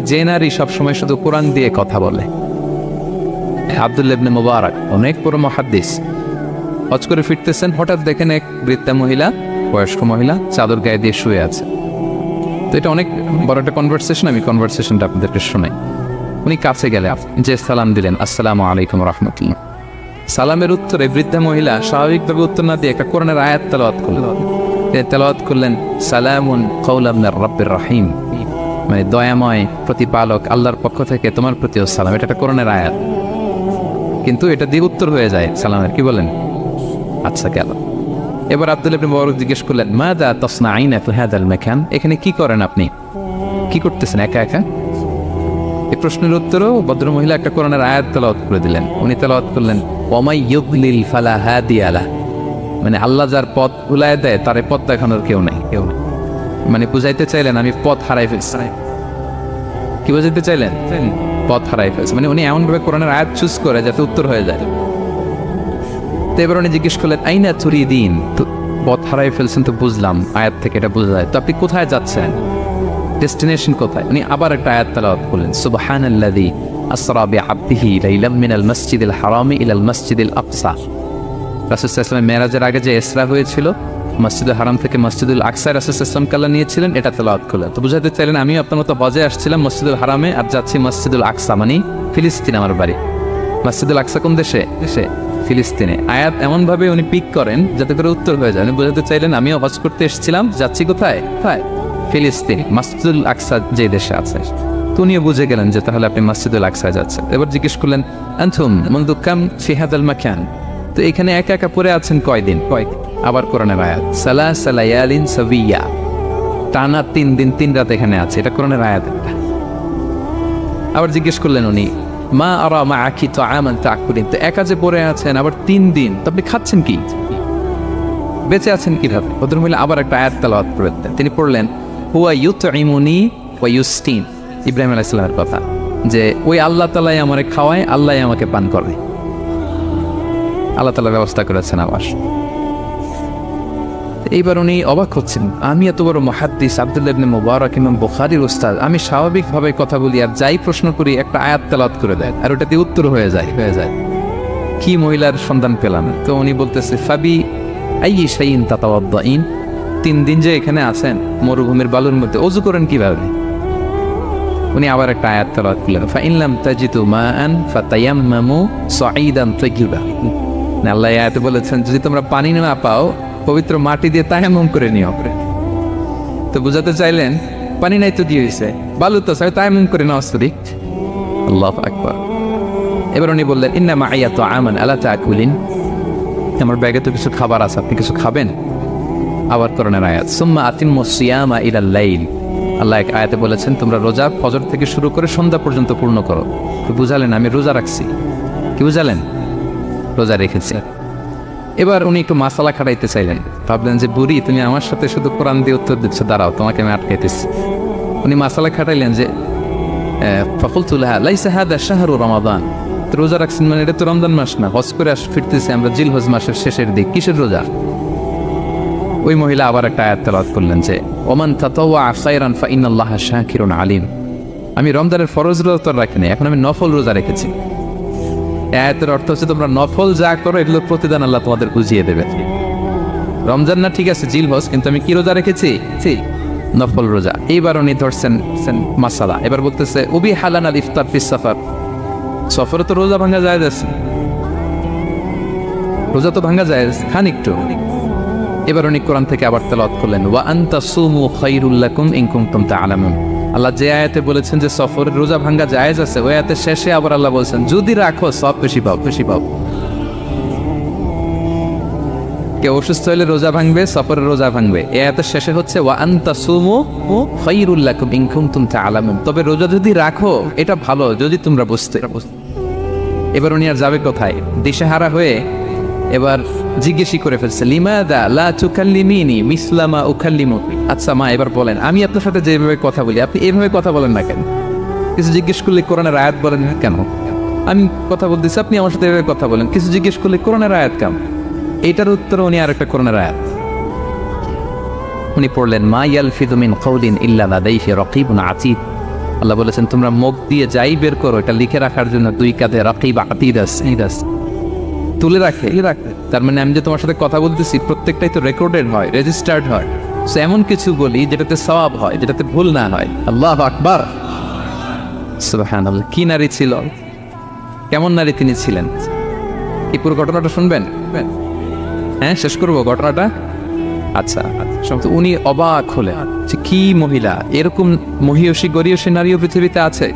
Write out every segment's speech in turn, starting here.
যে নারী সবসময় শুধু কোরআন দিয়ে কথা বলে। আব্দুল্লাহ ইবনে মুবারক অনেক বড় মুহাদ্দিস, হজ করে ফিরতেছেন, হঠাৎ দেখেন এক বৃদ্ধা মহিলা, বয়স্ক মহিলা চাদর গায়ে দিয়ে শুয়ে আছে। তো এটা অনেক বড় একটা কনভারসেশন, আমি কনভারসেশনটা আপনাদেরকে শোনাই। উনি কাছে গেলে যে সালাম দিলেন, আসসালামু আলাইকুম রাহমাতুল্লাহ। সালামের উত্তরে বৃদ্ধা মহিলা স্বাভাবিকভাবে উত্তর না দিয়ে একটা কোরআনের আয়াত তেলাওয়াত করলেন। তেলাওয়াত করলেন সালামুন কওলাম মির রাব্বির রহিম, মানে দয়াময় প্রতিপালক আল্লাহর পক্ষ থেকে তোমার প্রতিও সালাম। এটা একটা কোরআনের আয়াত, কিন্তু এটা দিয়ে উত্তর হয়ে যায় সালামের। কি বলেন? আচ্ছা গেল। এবার আব্দুল্লাহ ইবনে মুবারক জিজ্ঞেস করলেন, মাযা তাসনাঈনা ফি হাযাল মাকান, এখানে কি করেন আপনি, কি করতেছেন একা একা? এই প্রশ্নের উত্তরেও ভদ্রমহিলা একটা কোরআনের আয়াত তেলাওয়াত করে দিলেন। উনি তেলাওয়াত করলেন, ওয়ামাই ইউদ্লিল ফালা হাদিয়া লাহ, মানে আল্লাহ যার পথ ভুলায় দেয় তার পথ দেখানোর কেউ নেই, কেউ নেই। মানে বুঝাইতে চাইলেন আমি পথ হারাই ফেলছি। কি বুঝাইতে চাইলেন? পথ হারাই ফেলছে, মানে উনি এমনভাবে কোরআনের আয়াত চুজ করে যাতে উত্তর হয়ে যায়। তো এবার উনি জিজ্ঞেস করলেন, আইনা তুরিদিন, তো পথ হারাই ফেলছেন তো বুঝলাম, আয়াত থেকে এটা বোঝা যায়, তো আপনি কোথায় যাচ্ছেন, ডেস্টিনেশন কোথায়? উনি আবার একটা আয়াত তেলাওয়াত করলেন, সুবহানাল্লাযী আসরা বিআবদিহি লাইলাম মিনাল মাসজিদিল হারামি ইলাল মাসজিদিল আকসা। রাসূল সাল্লাল্লাহু আলাইহি ওয়াসাল্লাম মেরাজের আগে যে ইসরা হয়েছিল, মসজিদুল হারাম থেকে মসজিদুল আকসায় রাসূল সাল্লাল্লাহু আলাইহি ওয়াসাল্লাম কাল্লা নিয়েছিলেন, এটা তেলাওয়াত করলেন। তো বুঝাতে চাইলেন আমিও আপনার মতো হজে আসছিলাম মসজিদুল হারামে, আর যাচ্ছি মসজিদুল আকসা, মানে ফিলিস্তিন আমার বাড়ি। মসজিদুল আকসা কোন দেশে? ফিলিস্তিনে। আয়াত এমনভাবে উনি পিক করেন যাতে করে উত্তর হয়ে যায়। উনি বুঝাতে চাইলেন আমিও হজ করতে এসেছিলাম, যাচ্ছি কোথায়? ফিলিস্তিন, মসজিদুল আকসা যে দেশে আছে। তো উনিও বুঝে গেলেন যে তাহলে আপনি মসজিদুল আকসায় যাচ্ছেন। এবার জিজ্ঞেস করলেন, আনতুম মুনযু কাম ফি হাযাল মাকান, তো এখানে একা একা পড়ে আছেন কয়দিন? আবার কোরআনের আয়াত, সালাসা লায়ালিন সাবিয়া, টানা 3 দিন 3 রাত এখানে আছে, এটা কোরআনের আয়াত। আবার জিজ্ঞেস করলেন উনি, মা আরা মাআকি তাআমান তাকুলিন, তো একা যে পড়ে আছেন আবার 3 দিন, তো আপনি খাচ্ছেন কি, বেঁচে আছেন কিভাবে? ভদ্রমহিলা আবার একটা আয়াত তেলাওয়াত করলেন। তিনি পড়লেন, হুয়া ইউতঈমুনি ওয়া ইউসকিন, ইব্রাহিম আলাইহিস সালামের কথা, যে ওই আল্লাহ তাআলাই আমারে খাওয়ায়, আল্লাহই আমাকে পান করে, আল্লাহ তাআলা ব্যবস্থা করেছেন আবার। এইবার উনি অবাক হচ্ছেন, আমি এত বড় মুহাদ্দিস আব্দুল্লাহ ইবনে মুবারক ইমাম বুখারীর উস্তাদ, আমি স্বাভাবিকভাবে কথা বলি আর যাই প্রশ্ন করি একটা আয়াত তেলাওয়াত করে দেয় আর ওটাতে উত্তর হয়ে যায়। কি মহিলার সন্ধান পেলাম? তো উনি বলতেছে, ফাবি আইয়ি শাইইন তাতাওয়াদ্দাইন, 3 দিন যে এখানে আছেন মরুভূমির বালুর মধ্যে, ওযু করেন কিভাবে? উনি আবার একটা আয়াত তেলাওয়াত করলেন, ফাইন লাম তাজিদু মাআন ফাতায়াম্মামু সাঈদান তাইয়্যিবা, আল্লাহ আয়াতে বলেছেন যদি তোমরা পানি না পাও পবিত্র মাটি দিয়ে তায়াম্মুম করে নিও। তো বুঝাতে চাইলেন পানি নাই তো দিয়ে হয়েছে, বালু তো চাই, তায়াম্মুম করে নাও। আল্লাহু আকবার। এবার উনি বললেন, ইন্না মাইয়া তাআমান আলা তাকুলিন, আমার ব্যাগে তো কিছু খাবার আছে, আপনি কিছু খাবেন? আবার কোরআনের আয়াত, সুম্মা আতিম্মুস সিয়ামা ইলাল লাইল, আল্লাহ এক আয়াতে বলেছেন তোমরা রোজা ফজর থেকে শুরু করে সন্ধ্যা পর্যন্ত পূর্ণ করো। তো বুঝালেন আমি রোজা রাখছি। কি বুঝালেন? রোজা রেখেছি। এবার উনি একটু মাসালা খাটাইতে চাইলেন, ভাবলেন যে বুড়ি তুমি আমার সাথে শুধু কোরআন দিয়ে উত্তর দিচ্ছ, দাঁড়াও তোমাকে আমি আটকাইতেছি। উনি মাসালা খাটাইলেন যে ফাকুলতু লাহা লাইসা হাদা শাহরু রমাদান, তো রোজা রাখছেন মানে এটা তো রমজান মাস না, হজ করে ফিরতেছি আমরা জিলহজ মাসের শেষের দিক, কিসের রোজা? ওই মহিলা আবার একটা আয়াত তেলাওয়াত করলেন যে ওমান তাতাওয়া খায়রান ফাইনাল্লাহা শাকিরুন আলিম, আমি রমজানের ফরজ রোজা তো রাখিনি, এখন আমি নফল রোজা রেখেছি। আয়াতের অর্থ হচ্ছে তোমরা নফল যা করো এগুলোর প্রতিদান আল্লাহ তোমাদের বুঝিয়ে দেবে। রমজান না ঠিক আছে জিলহজ, কিন্তু আমি কি রোজা রেখেছি? নফল রোজা। এইবার উনি ধরছেন মাসালা, এবার বলতেছে উবি হালান আল ইফতার ফিস সাফার, সফরে তো রোজা ভাঙা যায়, রোজা তো ভাঙা যায়, খান একটু। এবার উনি কোরআন থেকে আবার তেলাওয়াত করলেন, ওয়া আনতা সুমু খায়রুল লাকুম ইন কুনতুম তা'লামুন, আল্লাহ যে আয়াতে বলেছেন যে সফরের রোজা ভাঙা জায়েজ আছে, ওই আয়াতের শেষে আবার আল্লাহ বলছেন যদি রাখো সব বেশি পাও। কেউ অসুস্থ হলে রোজা ভাঙবে, সফরের রোজা ভাঙবে। এই আয়াতের শেষে হচ্ছে ওয়া আনতা সুমু খায়রুল লাকুম ইন কুনতুম তা'লামুন, তবে রোজা যদি রাখো এটা ভালো যদি তোমরা বুঝতে। এবার উনি আর যাবে কোথায়? দিশেহারা হয়ে এবার জিজ্ঞেসই করে ফেলছে, লিমাদা লা তুকাল্লিমিনি মিসলা মা উকাল্লিমুকি, আচ্ছা মা এবার বলেন আমি আপনার সাথে যেভাবে কথা বলি আপনি এইভাবে কথা বলেন না কেন? কিছু জিজ্ঞেস করলে কোরআনের আয়াত বলেন কেন? আমি কথা বলতেছি আপনি আমার সাথে এভাবে কথা বলেন, কিছু জিজ্ঞেস করলে কোরআনের আয়াত কেন? এইটার উত্তরে উনি আর একটা কোরআনের আয়াত উনি পড়লেন, মা ইয়ালফিযু মিন কাওলিন ইল্লা লাদাইহি রাকীবুন আতীদ, আল্লাহ বলেছেন তোমরা মুখ দিয়ে যাই বের করো এটা লিখে রাখার জন্য দুই কাঁধে রাকিব আতীদ আছে, তুলে রাখে। তার মানে আমি যে তোমার সাথে কথা বলতেছি প্রত্যেকটাই তো রেকর্ডেড হয়, রেজিস্টার্ড হয়। সো এমন কিছু বলি যেটাতে সওয়াব হয়, যেটাতে ভুল না হয়। আল্লাহু আকবার, সুবহানাল্লাহ। কি নারী ছিল, কেমন নারী তিনি ছিলেন, কি পুরো ঘটনাটা শুনবেন? হ্যাঁ, শেষ করবো ঘটনাটা। আচ্ছা, উনি অবাক হলেন যে কি মহিলা, এরকম মহিয়সী গরিয়সী নারীও পৃথিবীতে আছে।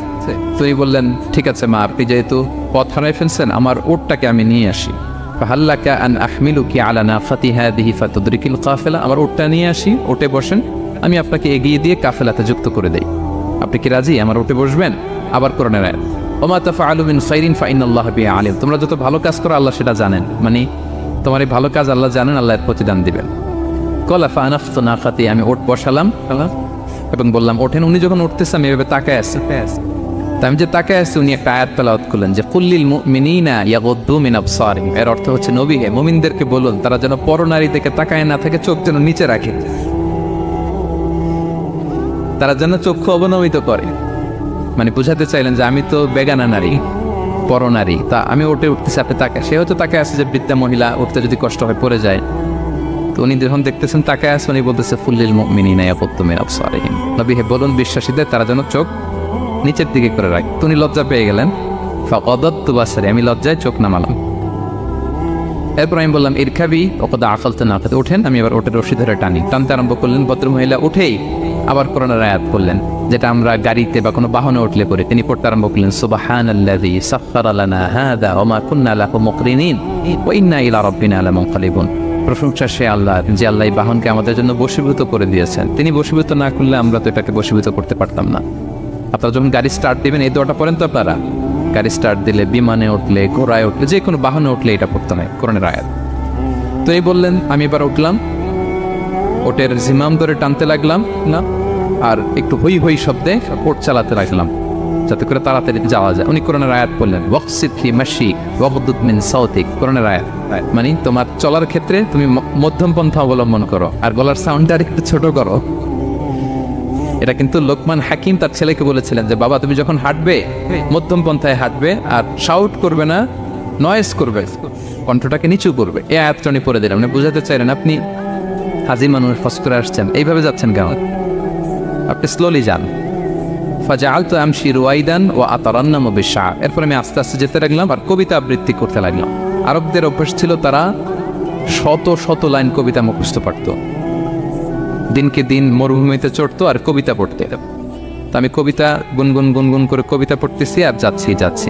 তো উনি বললেন ঠিক আছে মা, আপনি যেহেতু পথ হারাই ফেলছেন, আমার ওটটাকে আমি নিয়ে আসি। ফাহাল্লাকা আন আহমিলুকি আলা নাফাতি হাদিহি ফাতুদরিকিল কাফেলা, আমার ওটটা নিয়ে আসি, ওটে বসেন, আমি আপনাকে এগিয়ে দিয়ে কাফেলাতে যুক্ত করে দেই। আপনি কি রাজি আমার ওটে বসবেন? আবার কোরআনের আয়াত, ওমা তাফআলু মিন খাইরিন ফাইনাল্লাহা বিহি আলিম, তোমরা যত ভালো কাজ করো আল্লাহ সেটা জানেন, মানে তোমার এই ভালো কাজ আল্লাহ জানেন, আল্লাহ এর প্রতিদান দিবেন। কলা ফানাফতু নাকাতি, আমি ওট বসালাম এবং বললাম ওঠেন। উনি যখন উঠতেছে আমি এভাবে তাকায় আসছি, তা আমি যে তাকায় আসছি উনি একটা আয়াত তেলাওয়াত করলেন যে কুল্লিল মুমিনিনা ইয়াগুদ্দু মিন আবসারিহিম, এর অর্থ হচ্ছে নবী হে মুমিনদেরকে বলুন তারা যেন পরনারী দিকে তাকায় না থাকে, চোখ যেন নিচে রাখে, তারা যেন চক্ষু অবনমিত করে। মানে বুঝাতে চাইলেন যে আমি তো বেগানা নারী, পরনারী, তা আমি ওটে উঠতেছি, আপনি তাকায়। সে হয়তো তাকায় আছে যে বৃদ্ধা মহিলা উঠতে যদি কষ্ট হয় পড়ে যায়, তো উনি যখন দেখতেছেন তাকায় আছে, উনি বলতেছে ফুল্লিল মুমিনিনা ইয়াগুদ্দু মিন আবসারিহিম, নবী হে বলুন বিশ্বাসীদের তারা যেন চোখ নিচের দিকে করে রাখে। তো উনি লজ্জা পেয়ে গেলেন, ফাকাদাতু বাসারি, আমি লজ্জায় চোখ নামালাম। এরপর আমি বললাম ইরকাবি ওয়াকাদ আকালতু নাকাত, ওঠেন। আমি আবার ওটের রশি ধরে টানতে আরম্ভ করলেন। ভদ্রমহিলা উঠেই আবার কোরআনের আয়াত পড়লেন, যেটা আমরা গাড়িতে বা কোনো বাহনে উঠলে পড়ি। তিনি পড়তে আরম্ভ করলেন সুবহানাল্লাযী সাখখারা লানা হাযা ওয়া মা কুন্না লাহু মুকরিনিন ওয়া ইন্না ইলা রাব্বিনা লামুনকালিবুন। প্রশংসা সে আল্লাহ, যে আল্লাহ এই বাহনকে আমাদের জন্য বশীভূত করে দিয়েছেন। তিনি বশীভূত না করলে আমরা তো এটাকে বশীভূত করতে পারতাম না। আপনারা যখন গাড়ি স্টার্ট দিবেন এই দোয়াটা পড়েন তো আপনারা। গাড়ি স্টার্ট দিলে, বিমানে উঠলে, ঘোড়ায় উঠলে, যে কোনো বাহনে উঠলে এটা পড়তে হয়, কোরআনের আয়াত। তো এই বললেন, আমি এবার উঠলাম, ওটের জিমাম ধরে টানতে লাগলাম না, আর একটু হই হই শব্দে ওট চালাতে লাগলাম যাতে করে তাড়াতাড়ি যাওয়া যায়। উনি কোরআনের আয়াত বললেন ওয়াকসিদ ফি মাশি ওয়াগদুদ মিন সাউতিক, কোরআনের আয়াত। মানে তোমার চলার ক্ষেত্রে তুমি মধ্যম পন্থা অবলম্বন করো আর গলার সাউন্ডটা একটু ছোট করো। এটা কিন্তু লোকমান হাকিম তার ছেলেকে বলেছিলেন যে বাবা তুমি যখন হাঁটবে মধ্যম পন্থায় হাঁটবে, আর শাউট করবে না, নয়েজ করবে, কণ্ঠটাকে নিচু করবে। এই আয়াতটা উনি পড়ে দিলাম। মানে বুঝাতে চাইলেন আপনি হাজি মানুষ, ফস করে আসছেন, এইভাবে যাচ্ছেন কেন, আপনি স্লোলি যান। ফাজাআলতু আমশি রুয়াইদান ওয়া আতারান্নামু বিশআর, এরপর আমি আস্তে আস্তে যেতে লাগলাম আর কবিতা আবৃত্তি করতে লাগলাম। আরবদের অভ্যাস ছিল তারা শত শত লাইন কবিতা মুখস্থ পারত, দিনকে দিন মরুভূমিতে চড়তো আর কবিতা পড়তে। তো আমি কবিতা গুনগুন করে কবিতা পড়তেছি আর যাচ্ছি।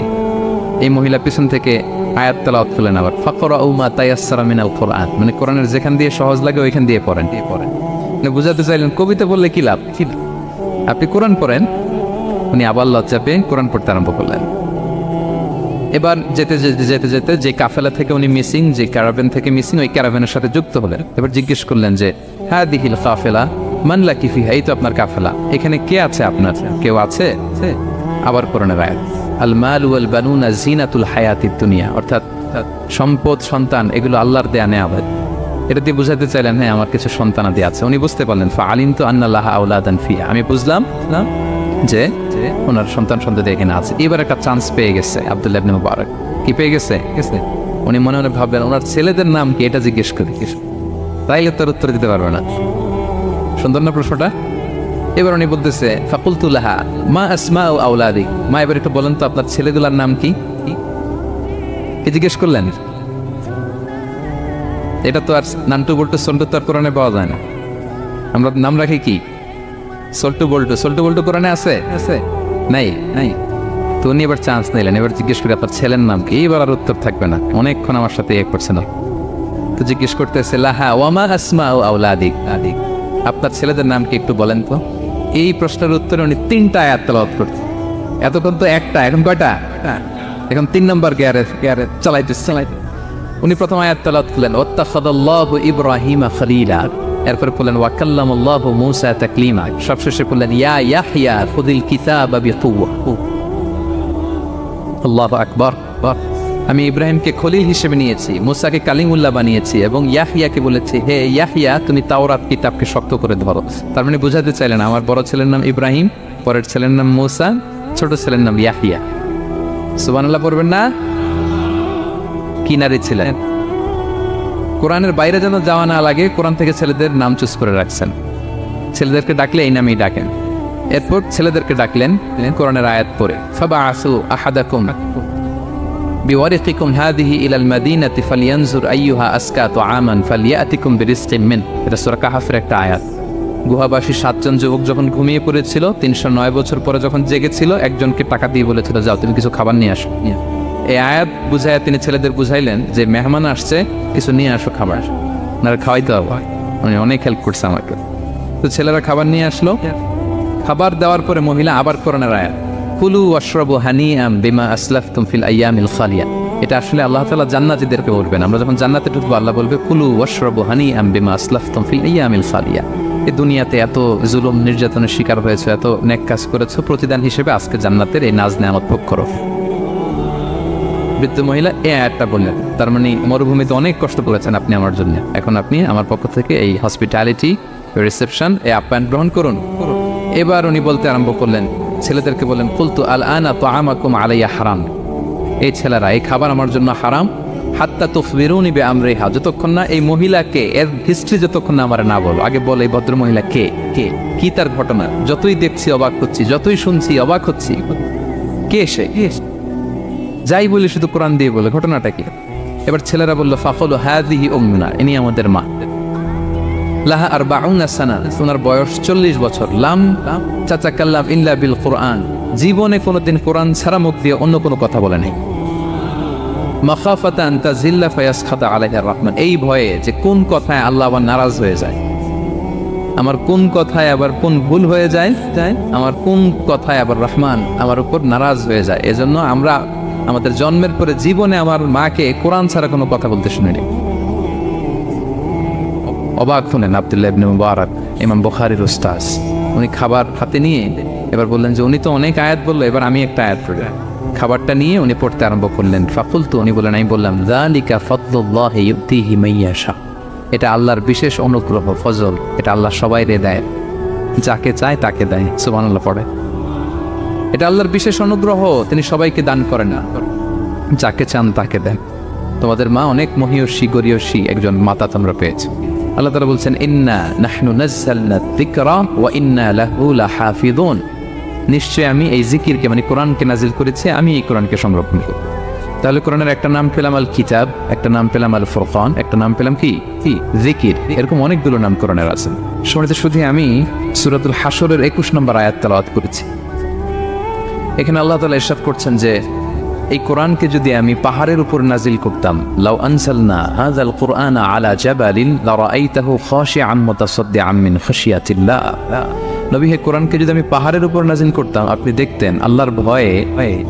এই মহিলা পিছন থেকে আয়াত তেলাওয়াত করলেন আবার, ফাকরাউ মা তায়াসসারা মিনাল কুরআন, মানে কোরআনের যেখান দিয়ে সহজ লাগে ওইখান দিয়ে পড়েন। মানে বুঝাতে চাইলেন কবিতা বললে কি লাভ, আপনি কোরআন পড়েন। উনি আবার লজ্জা পেয়ে কোরআন পড়তে আরম্ভ করলেন। এবার যেতে যে কাফেলা থেকে উনি মিসিং, যে ক্যারাভেন থেকে মিসিং, ওই ক্যারাভেনের সাথে যুক্ত হলেন। এবার জিজ্ঞেস করলেন যে হাদিহিল কাফেলা মান লাকি ফিহা, এই তো আপনার কাফেলা, এখানে কে আছে আপনার, কেউ আছে? আবার কোরআনের আয়াত, আল মাল ওয়াল বানুনা জিনাতুল হায়াতিদ দুনিয়া, অর্থাৎ সম্পদ, সন্তান, এগুলো আল্লাহর দেয়া নেয়ামত। এটা দিয়ে বুঝাতে চাইলেন হ্যাঁ আমার কিছু সন্তানাদি আছে। উনি বুঝতে পারলেন ফাআলিমতু আন্না লাহা আওলাদান ফিহা, আমি বুঝলাম যে ওনার সন্তান-সন্ততি এখানে আছে। এবার একটা চান্স পেয়ে গেছে আব্দুল্লাহ ইবনে মুবারক। কি পেয়ে গেছে? উনি মনে মনে ভাবলেন ওনার ছেলেদের নাম কি, এটা জিজ্ঞেস করি, তাইলে তার উত্তর দিতে পারবে না। সুন্দর না প্রশ্নটা? এবার উনি বলতেছে ফাকুলতু লাহা মা আসমাউ আওলাদি, মা এবার একটু বলেন তো আপনার ছেলেগুলোর নাম কি জিজ্ঞেস করলেন। এটা তো আর নান্টু বল্টু সল্টু তো আর কোরআনে পাওয়া যায় না। আমরা নাম রাখি কি সল্টু বল্টু কোরআনে আছে নাই। তো উনি এবার চান্স নিলেন, এবার জিজ্ঞেস করি আপনার ছেলের নাম কি। এবার আর উত্তর থাকবে না, অনেকক্ষণ আমার সাথে এক করছে না। তো জিজ্ঞেস করতেছে লাহা ওয়ামা আসমাউ আওলাদিক, আপনার ছেলেদের নাম কি একটু বলেন তো। এই প্রশ্নের উত্তরে উনি 3টা আয়াত তেলাওয়াত করতেন। এতক্ষণ তো একটা, এখন কয়টা? এখন 3 নম্বর গিয়ারে চালাইতে। উনি প্রথম আয়াত তেলাওয়াত করলেন ওয়াত্তাখাযাল্লাহু ইব্রাহিমা খলিলা, এরপরে বললেন ওয়া কাল্লামাল্লাহু মূসা তাকলিমা, সবশেষে বললেন ইয়া ইয়াহইয়া খুযিল কিতাবা বিকুওয়া। আল্লাহু আকবার। আমি ইব্রাহিমকে খলিল হিসেবে নিয়েছি, মূসাকে কালিমুল্লাহ বানিয়েছি, এবং ইয়াহইয়াকে বলেছি হে ইয়াহইয়া তুমি তাওরাত কিতাবকে শক্ত করে ধরো। তার মানে বুঝাতে চাইলেন আমার বড় ছেলের নাম ইব্রাহিম, পরের ছেলের নাম মুসা, ছোট ছেলের নাম ইয়াহিয়া। সুবহানাল্লাহ পড়বেন না? কি নারী ছিলেন? কোরআনের বাইরে যেন যাওয়া না লাগে, কোরআন থেকে ছেলেদের নাম চুজ করে রাখছেন। ছেলেদেরকে ডাকলে এই নামেই ডাকেন। এরপর ছেলেদেরকে ডাকলেন কোরআনের আয়াত পড়ে, ফাবাআসু আহাদাকুম বিওয়ারিকিকুম হাদিহি ইলাল মাদিনাতি ফালিয়ানজুর আইয়ুহা আসকা তুআমান ফালিয়াতিকুম বিরিজকিম মিন। এটা সূরা কাহফের একটা আয়াত। গুহাবাসী 7 জন যুবক যখন ঘুমিয়ে পড়েছিল, 309 বছর পরে যখন জেগেছিল, একজনকে টাকা দিয়ে বলেছিল, যাও তুমি কিছু খাবার নিয়ে আসো। এই আয়াত বুঝাইয়া তিনি ছেলেদের বুঝাইলেন যে মেহমান আসছে, কিছু নিয়ে আসো খাবার, না খাওয়াইতে হবে। উনি অনেক হেল্প করছে আমাকে। তো ছেলেরা খাবার নিয়ে আসলো। খাবার দেওয়ার পরে মহিলা আবার কোরআনের আয়াত, কুলু ওয়াশরাবু হানিআম বিমা আসলাফতুম ফিল আইয়ামিল খালিয়া। এটা আসলে আল্লাহ তাআলা জান্নাতীদেরকে বলবেন। আমরা যখন জান্নাতে ঢুকবো, আল্লাহ বলবে কুলু ওয়াশরাবু হানিআম বিমা আসলাফতুম ফিল আইয়ামিল খালিয়া। এই দুনিয়াতে এত জুলুম নির্যাতনের শিকার হয়েছে, এত নেক কাজ করেছো, প্রতিদান হিসেবে আজকে জান্নাতের এই নাজ নেয়ামত ভোগ করো। বৃদ্ধ মহিলা এই আয়াতটা বললেন, তার মানে মরুভূমিতে অনেক কষ্ট করেছেন আপনি আমার জন্য, এখন আপনি আমার পক্ষ থেকে এই হসপিটালিটি, রিসেপশন, এই আপ্যায়ন গ্রহণ করুন। এবার উনি বলতে আরম্ভ করলেন, ছেলেদেরকে বললেন, কুলতু আল আনা তুআমাকুম আলাইয়া হারাম। এই ছেলেরা, এই খাবার আমার জন্য হারাম, হাত্তা তুখবিরুনি বিআমরিহা, যতক্ষণ না এই মহিলাকে, এর হিস্ট্রি যতক্ষণ না আমার না বলো। আগে বলো এই ভদ্র মহিলা কে, কে, কি তার ঘটনা। যতই দেখছি অবাক হচ্ছি, যতই শুনছি অবাক হচ্ছি, কে সে, যাই বলি শুধু কোরআন দিয়ে বলে, ঘটনাটা কি। এবার ছেলেরা বললো, ফাকুলু হাযিহি উম্মুনা, ইনি আমাদের মা। লাহা আরবাউনা সানা, ওনার বয়স 40 বছর। লাম তাতাকাল্লাম ইল্লা বিল কুরআন, জীবনে কোনোদিন কোরআন ছাড়া মুখ দিয়ে অন্য কোনো কথা বলে নাই। মাখাফাতান তাজিল্লা ফায়াসখাতা আলাইহির রহমান, এই ভয়ে যে কোন কথায় আল্লাহ আবার নারাজ হয়ে যায়, আমার কোন কথায় আবার কোন ভুল হয়ে যায়, আমার কোন কথায় আবার রহমান আমার উপর নারাজ হয়ে যায়। এজন্য আমরা আমাদের জন্মের পরে জীবনে আমার মাকে কোরআন ছাড়া কোনো কথা বলতে শুনিনি। অবাক হলেন আব্দুল্লাহ ইবনে মুবারক, ইমাম বুখারীর উস্তাদ। উনি খাবার হাতে নিয়ে এবার বললেন যে উনি তো অনেক আয়াত বললো, এবার আমি একটা আয়াত পড়ি। খাবারটা নিয়ে উনি পড়তে আরম্ভ করলেন। ফাকুলতু, উনি বললেন, আমি বললাম, যালিকা ফাদলুল্লাহি ইউতিহি মাইয়াশা, এটা আল্লাহর বিশেষ অনুগ্রহ, ফজল, এটা আল্লাহ সবাইরে দেয়, যাকে চায় তাকে দেয়। সুবহানাল্লাহ পড়ে। এটা আল্লাহর বিশেষ অনুগ্রহ, তিনি সবাইকে দান করেন না, যাকে চান তাকে দেন। তোমাদের মা অনেক মহিয়সী গরিয়সী একজন মাতা তোমরা পেয়েছ। আল্লাহ তাআলা বলছেন, ইন্না নাহনু নাযালনা যিকরা ওয়া ইন্না লাহু লাহাফিযুন, নিশ্চয় আমি এই জিকিরকে, মানে কোরআনকে নাজিল করেছি, আমি এই কোরআনকে সংরক্ষণ করব। তাহলে কোরআনের একটা নাম পেলাম আল কিতাব, একটা নাম পেলাম আল ফুরকান, একটা নাম পেলাম কি জিকির। এরকম অনেকগুলো নাম কোরআনের আছে। শুনতে শুধু আমি সূরাতুল হাশরের 21 নম্বর আয়াত তেলাওয়াত করেছি। এখানে আল্লাহ তাআলা ইরশাদ করছেন যে এই কোরআনকে যদি আমি পাহাড়ের উপর নাজিল করতাম, লাউ আনসালনা হাযাল কুরআনা আলা জাবালিন লারাআইতাহু খাশিআন মুতাসাদ্দিআন মিন খাশিয়াতিল্লাহ। নবী, হে কোরআনকে যদি আমি পাহাড়ের উপর নাজিল করতাম, আপনি দেখতেন আল্লাহর ভয়ে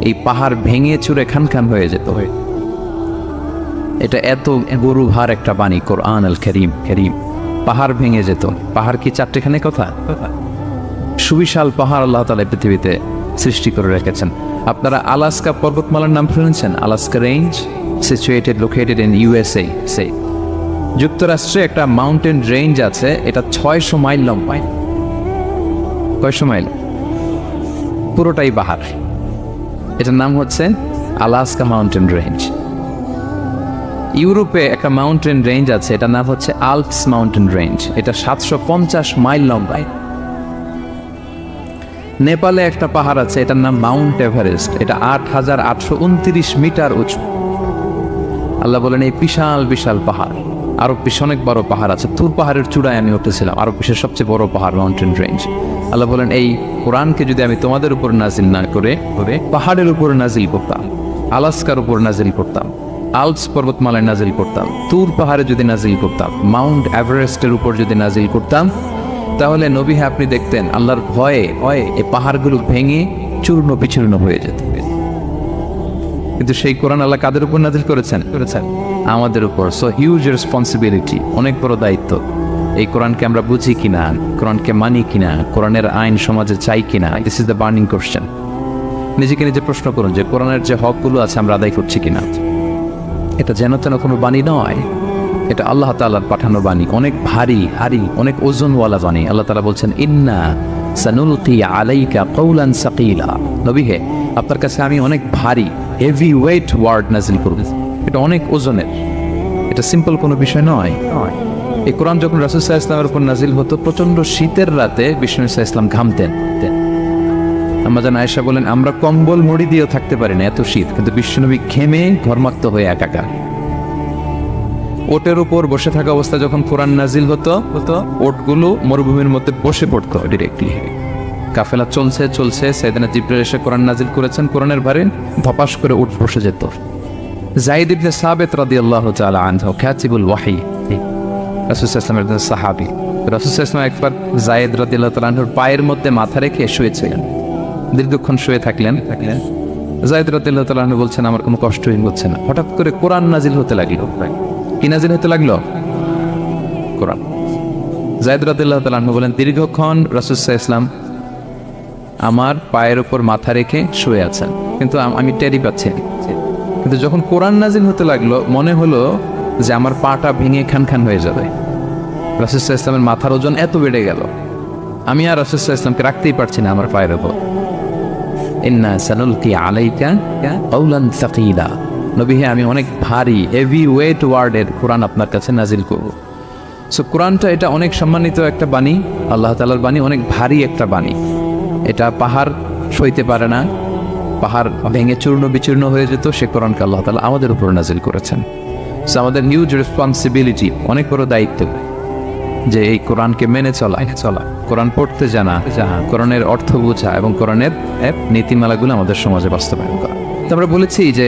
এই পাহাড় ভেঙে চুরে খান খান হয়ে যেত। এটা এত গরু ভার একটা বাণী, কোরআন আল কারীম, কারীম। পাহাড় ভেঙে যেত। পাহাড় কি চারটেখানে কথা? সুবিশাল পাহাড় আল্লাহ তাআলা পৃথিবীতে সৃষ্টি করে রেখেছেন। আপনারা আলাস্কা পর্বতমালার নাম শুনেছেন? Alaska range, located in USA. যুক্তরাষ্ট্রে একটা মাউন্টেন রেঞ্জ আছে, এটা 600 মাইল লম্বা। কয়শো মাইল? পুরোটাই পাহাড়। এটার নাম হচ্ছে আলাস্কা মাউন্টেন রেঞ্জ। ইউরোপে একটা মাউন্টেন রেঞ্জ আছে, এটার নাম হচ্ছে আল্পস মাউন্টেন রেঞ্জ, এটা 750 মাইল লম্বা। নেপালে একটা পাহাড় আছে, এটার নাম মাউন্ট এভারেস্ট, এটা 8829 মিটার উঁচু। আল্লাহ বলেন এই বিশাল বিশাল পাহাড়। আরো বেশ অনেক বড় পাহাড় আছে। তুর পাহাড়ের চূড়ায় আমি উঠেছিলাম, আরো বিশ্বের সবচেয়ে বড় পাহাড় মাউন্টেন রেঞ্জ। আল্লাহ বলেন এই কোরআনকে যদি আমি তোমাদের উপর নাজিল না করে পাহাড়ের উপর নাজিল করতাম, আলাস্কার উপর নাজিল করতাম, আল্পস পর্বতমালায় নাজিল করতাম, তুর পাহাড়ে যদি নাজিল করতাম, মাউন্ট এভারেস্টের উপর যদি নাজিল করতাম, তাহলে নবী হ্যাঁ আপনি দেখতেন আল্লাহর ভয়ে এই পাহাড়গুলো ভেঙে চূর্ণ বিচূর্ণ হয়ে যেত। কিন্তু সেই কোরআন আল্লাহ কাদের উপর নাজিল করেছেন? আমাদের উপর। সো হিউজ রেসপন্সিবিলিটি, অনেক বড় দায়িত্ব। এই কোরআনকে আমরা বুঝি কিনা, কোরআনকে মানি কিনা, কোরআনের আইন সমাজে চাই কিনা, this is the burning question. নিজেকে নিজে প্রশ্ন করুন যে কোরআনের যে হকগুলো আছে আমরা আদায় করছি কিনা। এটা যেন তেন কোনো বাণী নয়, এটা আল্লাহ তাআলার পাঠানো বাণী, অনেক ভারী, অনেক ওজনওয়ালা বাণী। আল্লাহ তাআলা বলছেন ইন্না সানুলকি আলাইকা কওলান সাকিলা, নবী হে আপনার কাছে আমি অনেক ভারী হেভি ওয়েট ওয়ার্ড নাজিল করব, এটা অনেক ওজনের, এটা সিম্পল কোনো বিষয় নয়। এই কোরআন যখন রাসূল সাল্লাল্লাহু আলাইহি ওয়াসাল্লামের উপর নাজিল হতো, প্রচন্ড শীতের রাতে বিষ্ণু সাল্লাল্লাহু আলাইহি ওয়াসাল্লাম ঘামতেন। আম্মা জান আয়েশা বলেন আমরা কম্বল মুড়ি দিয়েও থাকতে পারি না, এত শীত, কিন্তু বিশ্বনবী ঘেমে ঘর্মাক্ত হয়ে একাকার। ওটের উপর বসে থাকা অবস্থা যখন কোরআন নাজিল হতো, ওটগুলো মরুভূমির মধ্যে বসে পড়তো ডিরেক্টলি। কাফেলা চলছে চলছে, সাইয়েদনা জিবরাইল এসে কোরআন নাজিল করেছেন, কোরআনের ভারে ধপাস করে উট বসে যেত। যায়েদ ইবনে সাবিত রাদিয়াল্লাহু তাআলা আনহু কাতিবুল ওয়াহী, রাসূল সাল্লাল্লাহু আলাইহি ওয়াসাল্লামের একজন সাহাবী, রাসূল সাল্লাল্লাহু আলাইহি ওয়াসাল্লাম একবার যায়েদ রাদিয়াল্লাহু তাআলা আনহুর পায়ের মধ্যে মাথা রেখে শুয়েছিলেন, দীর্ঘক্ষণ শুয়ে থাকলেন। যায়েদ রাদিয়াল্লাহু তাআলা আনহু বলছেন আমার কোনো কষ্টই হচ্ছে না। হঠাৎ করে কোরআন নাজিল হতে লাগলো। কি নাজিল হতে লাগলো? কোরআন। যায়েদ রাদিয়াল্লাহু তাআলা আনহু বলেন দীর্ঘক্ষণ রাসূল সাল্লাল্লাহু আলাইহি ওয়াসাল্লাম আমার পায়ের উপর মাথা রেখে শুয়ে আছেন, কিন্তু আমি টেরি পাচ্ছি না। কিন্তু যখন কোরআন নাজিল হতে লাগলো মনে হলো যে আমার পাটা ভেঙে খান খান হয়ে যাবে। রাসূল সাল্লাল্লাহু আলাইহি ওয়াসাল্লামের মাথার ওজন এত বেড়ে গেল, আমি আর রাসূল সাল্লাল্লাহু আলাইহি ওয়াসাল্লামকে রাখতেই পারছি না আমার পায়ের উপর। ইন্না সানুলকি আলাইকা কওলান সাকিলা, নবী হে আমি অনেক ভারী হেভি ওয়েট ওয়ার্ডের কোরআন আপনার কাছে নাজিল করব। সো কোরআনটা এটা অনেক সম্মানিত একটা বাণী, আল্লাহ তাআলার বাণী, অনেক ভারী একটা বাণী। এটা পাহাড় সইতে পারে না, পাহাড় ভেঙে চূর্ণ বিচূর্ণ হয়ে যেত, সে কোরআনকে আল্লাহ তাআলা আমাদের উপর নাজিল করেছেন। সো আমাদের হিউজ রেসপন্সিবিলিটি, অনেক বড় দায়িত্ব যে এই কোরআনকে মেনে চলা, কোরআন পড়তে জানা, কোরআনের অর্থ বোঝা এবং কোরআনের নীতিমালাগুলো আমাদের সমাজে বাস্তবায়ন করা। তো আমরা বলেছি যে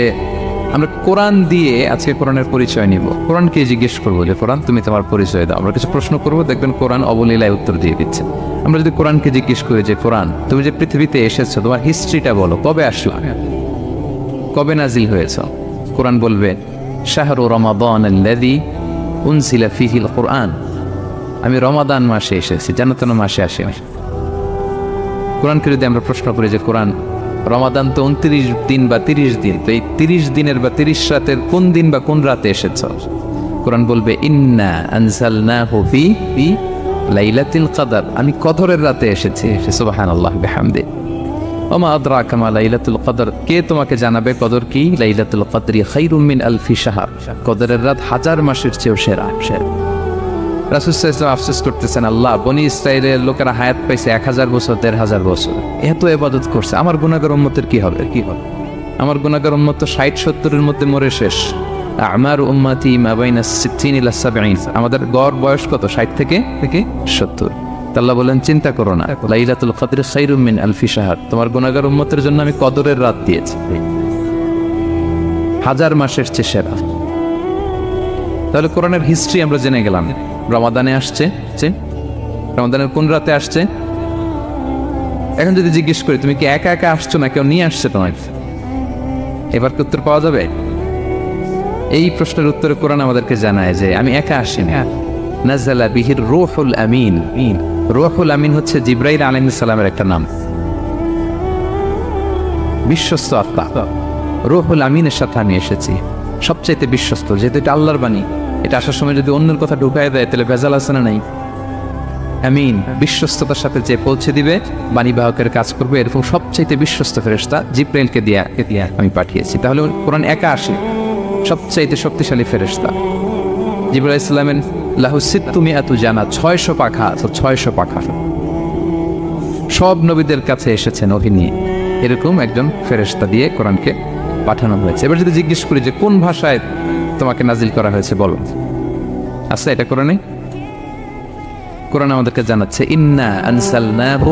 আমরা কোরআন দিয়ে আজকে কোরআনের পরিচয় নিব। কোরআনকে জিজ্ঞেস করবো যে কোরআন তুমি তোমার পরিচয় দাও। আমরা কিছু প্রশ্ন করবো, দেখবেন কোরআন অবলীলায় উত্তর দিয়ে দিচ্ছে। আমরা যদি কোরআনকে জিজ্ঞেস করি যে কোরআন তুমি যে পৃথিবীতে এসেছো তোমার হিস্ট্রিটা বলো, কবে আসলা, কবে নাজিল হয়েছ, কোরআন বলবে শাহরু রমাদান আল্লাযী উনজিলা ফীহিল কুরআন, আমি রমাদান মাসে এসেছি, জান্নাতুল মাসে আসি। কোরআনকে যদি আমরা প্রশ্ন করি যে কোরআন রমাদান তো 29 দিন বা 30 দিন, তো এই 30 দিনের বা 30 রাতের কোন দিন বা কোন রাতে এসেছ, কোরআন বলবে ইন্না আনজালনাহু ফি লাইলাতুল কদর, আমি কদরের রাতে এসেছি। সুবহানাল্লাহ বিহামদি। ওমা আদরাকা মা লাইলাতুল কদর, কে তোমাকে জানাবে কদর কি? লাইলাতুল কদরি খায়রুম মিন আলফি শাহর, কদরের রাত 1000 মাসের চেয়েও সেরা। রাসূল সাল্লাল্লাহু আলাইহি ওয়াসাল্লাম আফসোস করতেছেন, আল্লাহ বনি ইসরাইলের লোকেরা হায়াত পাইছে 1000 বছর 1500 বছর, এত ইবাদত করছে, আমার গুনাহগার উম্মতের কি হবে? আমার গুনাহগার উম্মত তো 60-70 মধ্যে মরে শেষ। আমার উম্মতি মা বাইনা 60 ইলা 70, আমাদের গড় বয়স কত? 60 থেকে 70। আল্লাহ বলেন চিন্তা করো না, লাইলাতুল কদর খায়রুম মিন আলফি শাহর, তোমার গুনাহগার উম্মতের জন্য আমি কদরের রাত দিয়েছি 1000 মাসের চেয়ে সেরা। তাহলে কোরআনের হিস্ট্রি আমরা জেনে গেলাম। রমাদানে আসছে, রমাদানের কোন রাতে আসছে? এখন যদি জিজ্ঞেস করি তুমি কি একা একা আসছো না কেউ নিয়ে আসছে তোমার, এবার কি উত্তর পাওয়া যাবে? এই প্রশ্নের উত্তরে কোরআন আমাদেরকে জানায় যে আমি একা আসিনি। নাযালা বিহির রূহুল আমিন, রূহুল আমিন হচ্ছে জিবরাইল আলাইহিস সালামের একটা নাম, বিশ্বস্ত আত্মা। রূহুল আমিনের সাথে আমি এসেছি, সবচাইতে বিশ্বস্ত, যেহেতু এটা আল্লাহর বাণী, এটা আসার সময় যদি অন্যের কথা ঢুকায় দেয় তাহলে ভেজাল আছে না নাই? আমিন, বিশ্বস্ততার সাথে যে পৌঁছে দিবে, বাণী বাহকের কাজ করবে, এরকম সবচাইতে বিশ্বস্ত ফেরেশতা জিবরাইলকে দিয়ে আমি পাঠিয়েছি। তাহলে কোরআন একা আসে, সবচাইতে শক্তিশালী ফেরেশতা জিবরাইল আলাইহিস সালামের লাহু সিত্তুমিআতু জানাত, 600 পাখা, 600 পাখা, সব নবীদের কাছে এসেছেন ওহী নিয়ে, এরকম একজন ফেরেশতা দিয়ে কোরআনকে পাঠানো হয়েছে। এবার যদি জিজ্ঞেস করি যে কোন ভাষায় তোমাকে নাজিল করা হয়েছে বলো, আচ্ছা এটা কোরআনে? কোরআন আমাদেরকে জানাচ্ছে ইন্না আনসালনাহু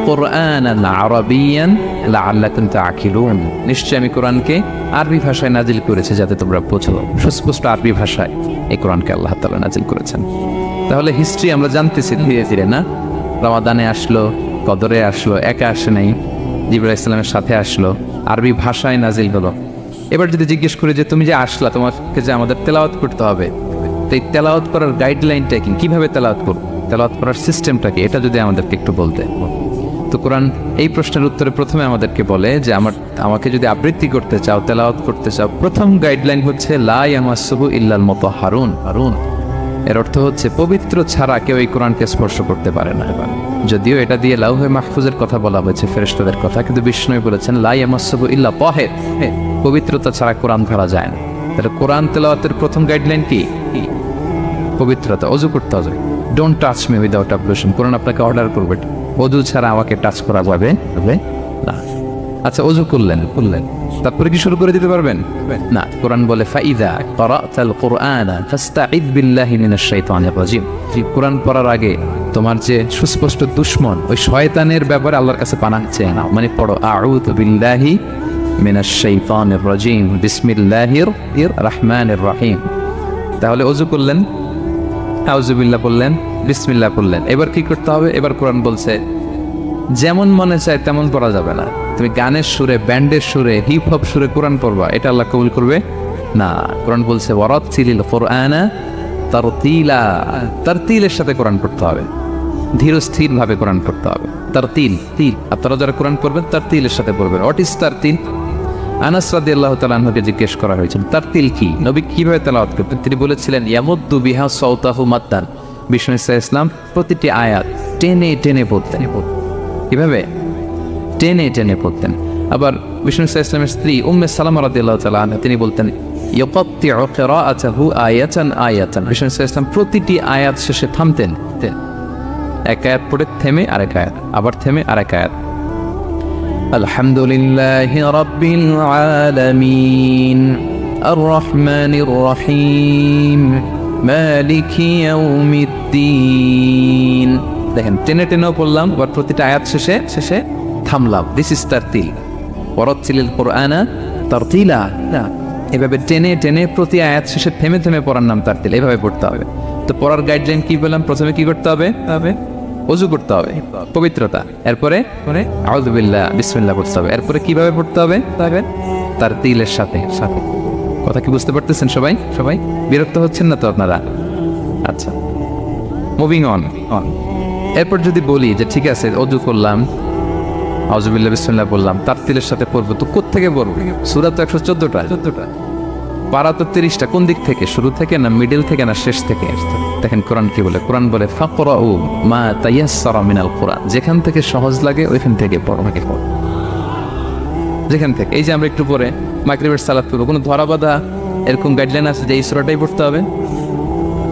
কুরআনান আরাবিয়ান লাআল্লাকুম তাআকিলুন, নিশ্চয় আমি কোরআনকে আরবি ভাষায় নাজিল করেছি যাতে তোমরা বোঝো। সুস্পষ্ট আরবি ভাষায় এই কোরআনকে আল্লাহ তাআলা নাজিল করেছেন। তাহলে হিস্ট্রি আমরা জানতেছি ধীরে ধীরে, না? রমাদানে আসলো, কদরে আসলো, একা আসে নাই, জিবরাইল আলাইহিস সালামের সাথে আসলো, আরবি ভাষায় নাজিল হলো। এবার যদি জিজ্ঞেস করি যে তুমি যে আসলা, তোমাকে যে আমাদের তেলাওয়াত করতে হবে, তো এই তেলাওয়াত করার গাইডলাইনটা কি, কিভাবে তেলাওয়াত করব, তেলাওয়াত করার সিস্টেমটা কি, এটা যদি আমাদেরকে একটু বলতে। তো কোরআন এই প্রশ্নের উত্তরে প্রথমে আমাদেরকে বলে যে আমাকে যদি আবৃত্তি করতে চাও, তেলাওয়াত করতে চাও, প্রথম গাইডলাইন হচ্ছে লা ইয়ামাসসুহু ইল্লাল মুতাহহারুন, এর অর্থ হচ্ছে পবিত্র ছাড়া কেউ এই কোরআনকে স্পর্শ করতে পারে না। যদিও এটা দিয়ে লাউহে মাহফুজের কথা বলা হয়েছে, ফেরেশতাদের কথা, কিন্তু বিষ্ণু বলেছেন লা ইয়ামাসসুহু ইল্লা তাহির, পবিত্রতা ছাড়া কোরআন ধরা যায় না। তাহলে কোরআন তেলাওয়াতের প্রথম গাইডলাইন কি? পবিত্রতা। ওযু করতে হবে, ডোন্ট টাচ মি উইদাউট অ্যাবলুশন। কোরআন আপনাকে অর্ডার করবে ওযু ছাড়া আমাকে টাচ করা যাবে না। আচ্ছা, ওযু করলেন, তারপরে কি শুরু করে দিতে পারবেন না? কোরআন বলে ফাইদা ক্বারাতাল কুরআনা ফাস্তাঈদ বিল্লাহি মিনাশ শাইতানির রাজিম। কোরআন পড়ার আগে তোমার যে সুস্পষ্ট দুশমন ওই শয়তানের ব্যাপারে আল্লাহর কাছে পানাহ চেয়ে নাও। মানে পড়ো আউযু বিল্লাহি মিনাশ শাইতানির রাজিম বিসমিল্লাহির রহমানির রহিম। তাহলে ওযু করলেন, আউযু বিল্লাহ বললেন, বিসমিল্লাহ বললেন। এবার কি করতে হবে? এবার কোরআন বলছে যেমন মনে চায় তেমন পড়া যাবে না। তুমি গানের সুরে, ব্যান্ডের সুরে, হিপ হপ সুরে কোরআন পড়বা, এটা আল্লাহ কবুল করবে না। কোরআন বলছে ওয়ারাত্তিলিল কুরআনা তারতিলা, তারতিলের সাথে কোরআন পড়তে হবে, ধীর স্থির ভাবে কোরআন পড়তে হবে। তারতিল, আপনারা যারা কোরআন পড়বেন তারতিলের সাথে পড়বেন। What is তারতিল? আনাস রাদিয়াল্লাহু তাআলা আনহুকে জিজ্ঞেস করা হয়েছিল তারতিল কি, নবী কিভাবে তেলাওয়াত করতেন? তিনি বলেছিলেন ইয়ামুদ্দু বিহা সাওতাহু মাদ্দান। বিষ্ণু ইসলাম প্রতিটি আয়াত টেনে টেনে পড়তেন। কিভাবে? টেনে টেনে পড়তেন। আবার বিষ্ণু ইসলামের স্ত্রী উম্মে সালামা রাদিয়াল্লাহু তাআলা আনহা তিনি বলতেন ইয়াকাত্তিউ কিরাআতাহু আয়াতান আয়াতান। বিষ্ণু ইসলাম প্রতিটি আয়াত শেষে থামতেন, এক আয়াত পড়ে থেমে আরেক আয়াত, আবার থেমে আরেক আয়াত। আলহামদুলিল্লাহি রাব্বিল আলামিন আর রহমানির রহিম মালিকি ইয়াউমিদ্দিন। দেখেন টেনে টেনেও পড়লাম, আবার প্রতিটা আয়াত শেষে থামলাম। This is তারতিল। ওয়ারাত্তিলিল কুরআনা তারতিলা। এভাবে টেনে টেনে প্রতি আয়াত শেষে থেমে থেমে পড়ার নাম তারতিল। এভাবে পড়তে হবে। তো পড়ার গাইডলাইন কি বললাম? প্রথমে কি করতে হবে? ওযু করতে হবে, পবিত্রতা। এরপরে আউযু বিল্লাহ বিসমিল্লাহ পড়তে হবে। এরপরে কিভাবে পড়তে হবে? তারতিলের সাথে। কথা কি বুঝতে পারতেছেন সবাই? বিরক্ত হচ্ছেন না তো আপনারা? আচ্ছা, মুভিং অন। এরপর যদি বলি যে ঠিক আছে ওযু করলাম, আউযু বিল্লাহ বিসমিল্লাহ বললাম, তারতিলের সাথে পড়বো, তো কোত্থেকে পড়বো? সূরা তো 114টা, পারা তো 30টা। কোন দিক থেকে? শুরু থেকে না মিডল থেকে না শেষ থেকে? দেখেন কোরআন কি বলে। কোরআন বলে ফাকরাউ মা তায়াসসারা মিনাল কুরআন। যেখান থেকে সহজ লাগে ওইখান থেকে পড়ো, যেখান থেকে। এই যে আমরা একটু পরে মাগরিবের সালাত পড়বো, কোনো ধরা বাঁধা এরকম গাইডলাইন আছে যে এই সূরাটাই পড়তে হবে?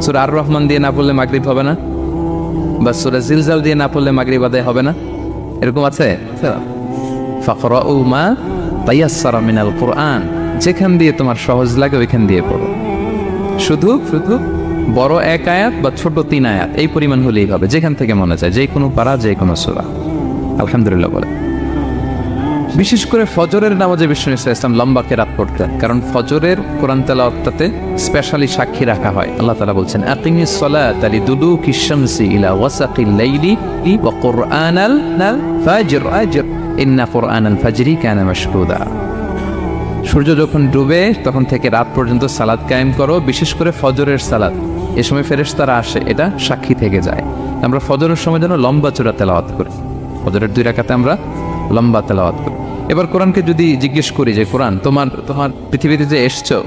সূরা আর রহমান দিয়ে না পড়লে মাগরিব হবে না, বা সূরা জিলজাল দিয়ে না পড়লে মাগরিব আদায় হবে না, এরকম আছে? ফাকরাউ মা তায়াসসারা মিনাল কুরআন। যেখান দিয়ে তোমার সহজ লাগে ওইখান দিয়ে পড়ো। শুধু বড় এক আয়াত বা ছোট 3 আয়াত এই পরিমাণ হলেই হবে, যেখান থেকে মনে চায়, যে কোনো পারা, যে কোনো সূরা। আলহামদুলিল্লাহ বলে। বিশেষ করে ফজরের নামাজে বিষ্ণু ইসলাম লম্বা কেরাত পড়তেন, কারণ ফজরের কোরআন তেলাওয়াতটাতে স্পেশালি সাক্ষী রাখা হয়। আল্লাহ তাআলা বলছেন আকিমিস সালাতা লিদুলুকিশ শামসি ইলা ওয়াসাকিল লাইলি ওয়া কুরআনাল ফাজর ইন্না কুরআনাল ফাজরি কানা মাশহুদা। সূর্য যখন ডুবে তখন থেকে রাত পর্যন্ত সালাত কায়েম করো, বিশেষ করে ফজরের সালাত। এ সময় ফেরেশতারা আসে, এটা সাক্ষী থেকে যায়। আমরা ফজরের সময় যেন লম্বা চূড়া তেলাওয়াত করি। ফজরের 2 রাকাতে আমরা লম্বা তেলাওয়াত করি। এবার কোরআনকে যদি জিজ্ঞেস করি যে কোরআন তোমার পৃথিবীতে যে এসছো,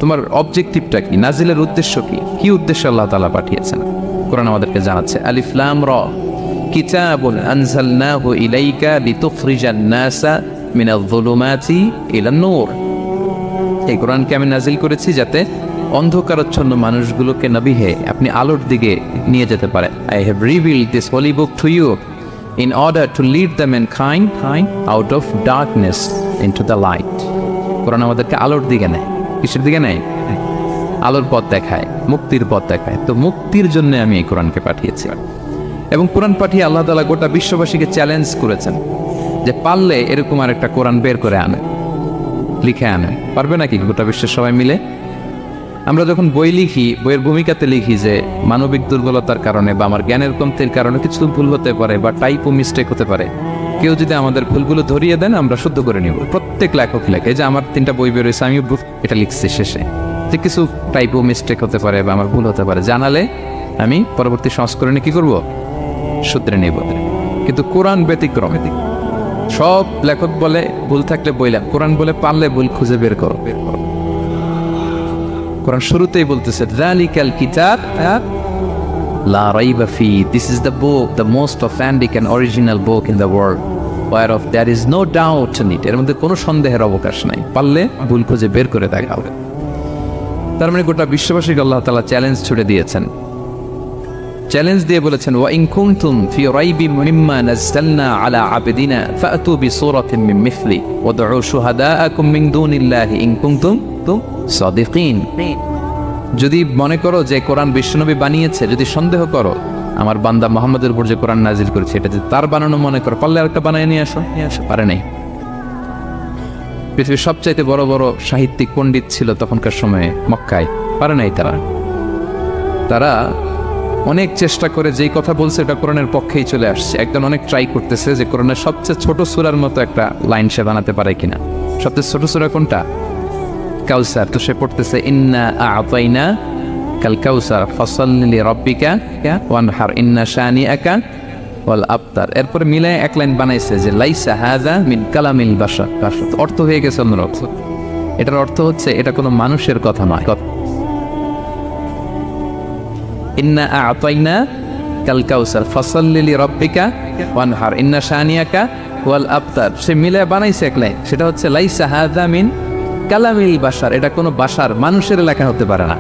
তোমার অবজেক্টিভটা কি? নাজিলের উদ্দেশ্য কি উদ্দেশ্যে আল্লাহ তাআলা পাঠিয়েছেন? কোরআন আমাদেরকে জানাচ্ছে আলিফ লাম রা কিতাবুন আনজালনাহু ইলাইকা লিতুখরিজান নাসা মিনাল যুলুমাতি ইলান নূর। এই কোরআনকে আমি নাজিল করেছি যাতে অন্ধকারাচ্ছন্ন মানুষগুলোকে নবী হে আপনি আলোর দিকে নিয়ে যেতে পারেন। I have revealed this holy book to you in order to lead the mankind out of darkness into the light. কোরআন আমাদেরকে আলোর দিকে নেয়। কিসের দিকে নেয়? আলোর পথ দেখায়, মুক্তির পথ দেখায়। তো মুক্তির জন্য আমি এই কোরআনকে পাঠিয়েছি। এবং কোরআন পাঠিয়ে আল্লাহ তাআলা গোটা বিশ্ববাসীকে চ্যালেঞ্জ করেছেন যে পারলে এরকম আর একটা কোরআন বের করে আনে, লিখে আনে। পারবে নাকি গোটা বিশ্বের সবাই মিলে? আমরা যখন বই লিখি, বইয়ের ভূমিকাতে লিখি যে মানবিক দুর্বলতার কারণে বা আমার জ্ঞানের কমতির কারণে কিছু ভুল হতে পারে বা টাইপো মিস্টেক হতে পারে। কেউ যদি আমাদের ভুলগুলো ধরিয়ে দেন আমরা শুদ্ধ করে নিব। প্রত্যেক লেখক লেখে যে আমার 3টা বই বেরোয়েছে, আমি এটা লিখছি শেষে, যে কিছু টাইপো মিস্টেক হতে পারে বা আমার ভুল হতে পারে, জানালে আমি পরবর্তী সংস্করণে কি করব? শুধরে নেব। কিন্তু কোরআন ব্যতিক্রম। সব লেখক বলে ভুল থাকলে বইলাম, কোরআন বলে পারলে ভুল খুঁজে বের করো। কোরআন শুরুতেই বলতেছে যালিকাল কিতাব লা রাইবা ফি, this is the book, the most authentic and original book in the world, whereof there is no doubt in it, এর মধ্যে কোনো সন্দেহের অবকাশ নাই, পারলে ভুল খুঁজে বের করে দেখাও। তার মানে গোটা বিশ্ববাসীকে আল্লাহ তাআলা চ্যালেঞ্জ ছুড়ে দিয়েছেন, চ্যালেঞ্জ দিয়ে বলেছেন ওয়া ইন কুনতুম ফি রাইবিম মিম্মা নাযালনা আলা আবদিনা ফাতু বিসূরাতিন মিন মিসলি ওয়াদউ শুহাদাআকুম মিন দুনিল্লাহি ইন কুনতুম সাদিকিন। যদি মনে করো যে কোরআন বিশ্বনবী বানিয়েছে, যদি সন্দেহ করো আমার বান্দা মুহাম্মদের উপর যে কোরআন নাজিল করেছে এটা যে তার বানানো মনে করো, পারলে আরেকটা বানিয়ে নিয়ে আসো। পারে নাই। পৃথিবীর সবচাইতে বড় বড় সাহিত্যিক পণ্ডিত ছিল তখনকার সময়ে মক্কায়, পারে নাই তারা অনেক চেষ্টা করে যেই কথা বলছে এটা কোরআনের পক্ষেই চলে আসছে। একজন অনেক ট্রাই করতেছে যে কোরআনের সবচেয়ে ছোট সূরার মতো একটা লাইন সে বানাতে পারে কিনা। সবচেয়ে ছোট সূরা কোনটা? কাউসার। তো সে পড়তেছে ইন্না আ'তাইনা কাল কাউসার ফাসাল্লি লিরাব্বিকা ওয়ানহার ইন্না শানিআকা ওয়াল আবতার। এরপরে মিলে এক লাইন বানাইছে যে লাইসা হাযা মিন কালামিল বাশার। অর্থ হয়ে গেছে অন্যরকম। এটার অর্থ হচ্ছে এটা কোনো মানুষের কথা নয়। ইন্না আ'তাইনা কাল কাউসার ফাসাল্লি লিরাব্বিকা ওয়ানহার ইন্না শানিআকা ওয়াল আবতার। সে মিলে বানাইছে এক লাইন, সেটা হচ্ছে লাইসা হাযা মিন কালামিল বাশার, এটা কোনো বাশার মানুষের লেখা হতে পারে না।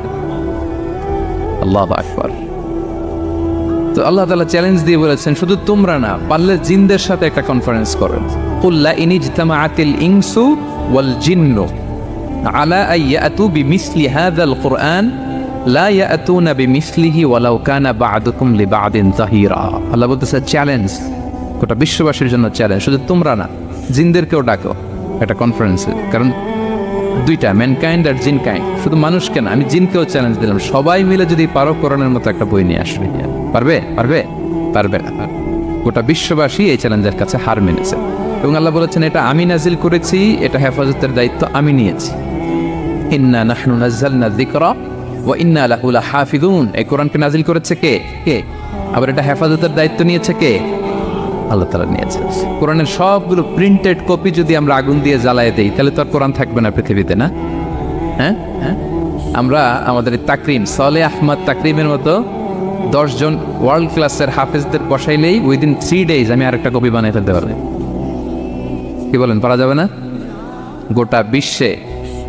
আল্লাহু আকবার। তো আল্লাহ তাআলা চ্যালেঞ্জ দিয়ে বলেছেন শুধু তোমরা না, পারলে জিনদের সাথে একটা কনফারেন্স করো। কুল লা ইন ইজতামাআতিল ইনসু ওয়াল জিন্নু আলা আন ইয়াতু বিমিসলি হাযাল কুরআন লা ইয়াতুনা বিমিসলিহি ওয়ালাউ কানা বা'দুকুম লিবা'দিন যাহিরা। আল্লাহ বলতেছে চ্যালেঞ্জ, গোটা বিশ্ববাসীর জন্য চ্যালেঞ্জ, শুধু তোমরা না জিনদেরকেও ডাকো একটা কনফারেন্সে। কারণ দুইটা, ম্যানকাইন্ড আর জিনকাইন্ড, শুধু মানুষকে না, আমি জিনকেও চ্যালেঞ্জ দিলাম, সবাই মিলে যদি পারো কোরআনের মতো একটা বই নিয়ে আসবে। পারবে না। গোটা বিশ্ববাসী এই চ্যালেঞ্জের কাছে হার মেনেছে এবং আল্লাহ বলেছেন এটা আমি নাজিল করেছি, এটা হেফাজতের দায়িত্ব আমি নিয়েছি। ইন্না নাহনু নাযালনা যিকরা ওয়া ইন্না লাহু লাহাফিজুন। এই কোরআনকে নাজিল করেছে কে? আবার এটা হেফাজতের দায়িত্ব নিয়েছে কে? আল্লাহ তাআলা নিয়েছে। কোরআনের সবগুলো প্রিন্টেড কপি যদি আমরা আগুন দিয়ে জ্বালায় দেই তাহলে তো আর কোরআন থাকবে না পৃথিবীতে, না? হ্যাঁ, আমরা আমাদের তাকরিম সালেহ আহমদ তাকরিমের মতো 10 জন ওয়ার্ল্ড ক্লাসের হাফেজদের বসাইলেই উইদিন 3 days আমি আরেকটা কপি বানিয়ে ফেলতে পারবো। কি বলেন, পারা যাবে না? গোটা বিশ্বে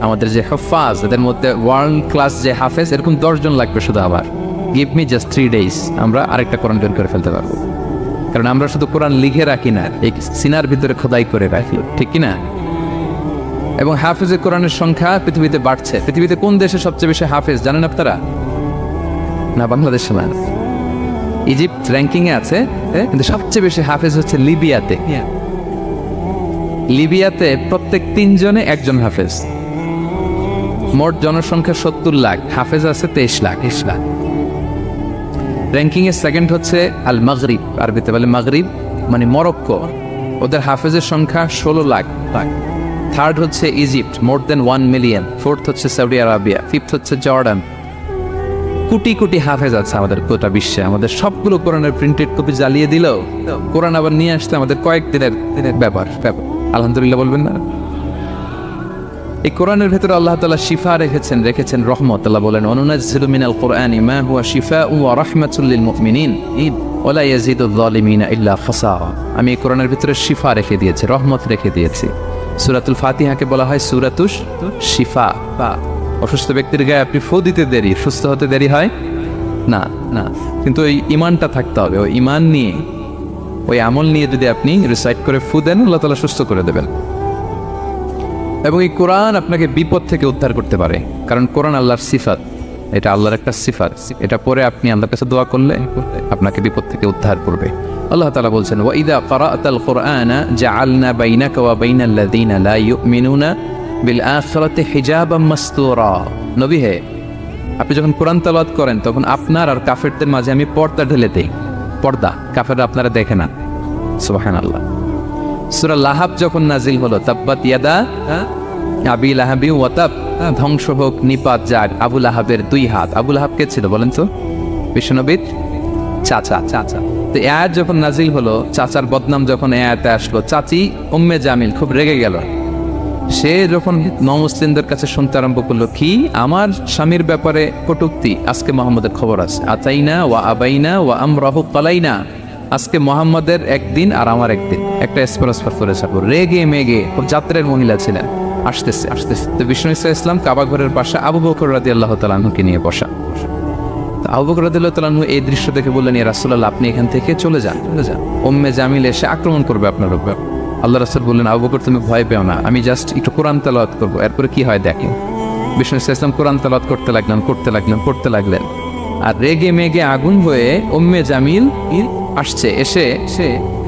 আমাদের যে হাফাজ, এদের মধ্যে ওয়ার্ল্ড ক্লাস যে হাফেজ, এরকম 10 জন লাগবে শুধু। আবার গিভ মি জাস্ট 3 days, আমরা আরেকটা কোরআন বের করে ফেলতে পারবো। কারণ আমরা শুধু কোরআন লিখে রাখি না, এই সিনার ভিতরে খোদাই করে রাখি, ঠিক কিনা? এবং হাফেজে কোরআনের সংখ্যা পৃথিবীতে বাড়ছে। পৃথিবীতে কোন দেশে সবচেয়ে বেশি হাফেজ জানেন আপনারা? না, বাংলাদেশে না। ইজিপ্ট র্যাঙ্কিং এ আছে, কিন্তু সবচেয়ে বেশি হাফেজ হচ্ছে লিবিয়াতে। লিবিয়াতে প্রত্যেক 3 জনে একজন হাফেজ। মোট জনসংখ্যা 70 লাখ, হাফেজ আছে 23 লাখ। র্যাঙ্কিং এর সেকেন্ড হচ্ছে আল মাগরিব, আরবিতে বলে মাগরিব মানে মরক্কো, ওদের হাফেজের সংখ্যা 16 লাখ। থার্ড হচ্ছে ইজিপ্ট, মোর দেন 1 মিলিয়ন। ফোর্থ হচ্ছে সৌদি আরবিয়া, ফিফথ হচ্ছে জর্ডান। কোটি কোটি হাফেজ আছে আমাদের গোটা বিশ্বে। আমাদের সবগুলো কোরআনের প্রিন্টেড কপি জ্বালিয়ে দিলেও কোরআন আবার নিয়ে আসতে আমাদের কয়েকদিনের ব্যাপার। আলহামদুলিল্লাহ বলবেন না? এই কোরআনের ভেতরে আল্লাহ তাআলা শিফা রেখেছেন রহমত। আল্লাহ বলেন অনুনাজ্জিলু মিনাল কুরআনি মা হুয়া শিফাউ ওয়া রাহমাতুল লিল মুমিনিন ওয়া লা ইয়াজিদুয যালিমিনা ইল্লা খাসারা। আমি এই কোরআনের ভিতরে শিফা রেখে দিয়েছি, রহমত রেখে দিয়েছি। সূরাতুল ফাতিহাকে বলা হয় সূরাতুশ শিফা। অসুস্থ ব্যক্তির গায়ে আপনি ফু দিতে দেরি, সুস্থ হতে দেরি হয় না। কিন্তু ওই ঈমানটা থাকতে হবে। ওই ঈমান নিয়ে, ওই আমল নিয়ে যদি আপনি রিসাইট করে ফু দেন, আল্লাহ তাআলা সুস্থ করে দেবেন। এবং এই কোরআন আপনাকে বিপদ থেকে উদ্ধার করতে পারে, কারণ কোরআন আল্লাহর সিফাত, এটা আল্লাহর একটা সিফাত। এটা পরে আপনি আল্লাহর কাছে দোয়া করলে আপনাকে বিপদ থেকে উদ্ধার করবে। আল্লাহ তাআলা বলছেন ওয়া ইযা ক্বারা'তাল কুরআনা জাআলনা বাইনাকা ওয়া বাইনাল লাযিনা লা ইউমিনুনা বিল আখিরাতি হিজাবাম মাসতুরা। নবী হে, আপনি যখন কোরআন তেলাওয়াত করেন তখন আপনার আর কাফেরদের মাঝে আমি পর্দা ঢেলে দেই। পর্দা, কাফেররা আপনারা দেখে না। সুবহানাল্লাহ। সূরা লাহাব যখন নাজিল হলো, তাব্বাত ইয়াদা আবি লাহাবি ওয়া তাব, ধ্বংস হোক নিপাত যাক আবু লাহাবের 2 হাত। আবু লাহাব কে ছিল বলেন তো? বিশ্বনবীর চাচা। তো এই আয়াত যখন নাজিল হলো, চাচার বদনাম যখন এই আয়াতে আসলো, চাচি উম্মে জামিল খুব রেগে গেল। সে যখন নমুসলিমদের কাছে শুনতে আরম্ভ করলো, কি আমার স্বামীর ব্যাপারে কটূক্তি, আজকে মোহাম্মদের খবর আছে, আতাইনা ওয়া আবাইনা ওয়া আমরাহু কালাইনা, আজকে মোহাম্মদের একদিন আর আমার একদিন, একটা স্পরস্পর করে যাবো। রেগে মেগে যাত্রের মহিলা ছিলেন, আসতেছে আসতেছে। তো বিষ্ণু ইসলাম কাবা ঘরের পাশে আবু বকর রাদিয়াল্লাহু তাআলা আনহুকে নিয়ে বসা। আবু বকর রাদিয়াল্লাহু তাআলা আনহু এই দৃশ্য দেখে বললেন, ইয়া রাসূলুল্লাহ, আপনি এখান থেকে চলে যান, চলে যান, উম্মে জামিল এসে আক্রমণ করবে আপনার উপর। আল্লাহ রাসূল বললেন, আবু বকর তুমি ভয় পেও না, আমি জাস্ট একটু কোরআন তেলাওয়াত করবো, এরপরে কি হয় দেখেন। বিষ্ণু ইসলাম কোরআন তেলাওয়াত করতে লাগলেন। আর রেগে মেগে আগুন হয়ে উম্মে জামিল আসছে, এসে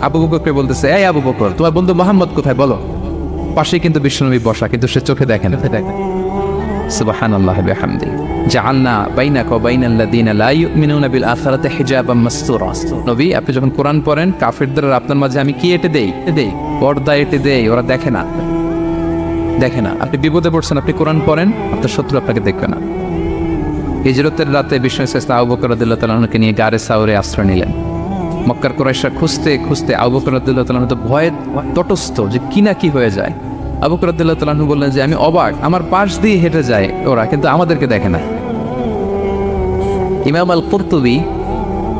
আবু বকরকে বলতেছে, এই আবু বকর, তোমার বন্ধু মুহাম্মদ কোথায় বলো। পাশে কিন্তু বিশ্বনবী বসা, কিন্তু সে চোখে দেখে না। সুবহানাল্লাহ ওয়া বিহামদিহি জাআলনা বাইনাকা ওয়া বাইনাল্লাযিনা লা ইউমিনুনা বিল আখিরাতি হিজাবাম মাসতুরা। নবী, আপনি যখন কোরআন পড়েন কাফেরদের আর আপনার মাঝে আমি কি এঁটে দেই, পর্দা এঁটে দেই, ওরা দেখে না। আপনি বিপদে পড়ছেন, আপনি কোরআন পড়েন, আপনার শত্রু আপনাকে দেখবে না। হিজরতের রাতে বিষ্ণু ইসলাম আবু বকর রাদিয়াল্লাহু তাআলা আনহুকে নিয়ে গারে সাউরে আশ্রয় নিলেন। মক্কার কুরাইশরা খুঁজতে আবু বকর রাদিয়াল্লাহু তাআলা আনহু তো ভয়ে তটস্থ যে কি না কি হয়ে যায়। আবু বকর রাদিয়াল্লাহু তাআলা আনহু বললেন যে আমি অবাক, আমার পাশ দিয়ে হেঁটে যায় ওরা, কিন্তু আমাদেরকে দেখে না। ইমাম আল কুরতুবী,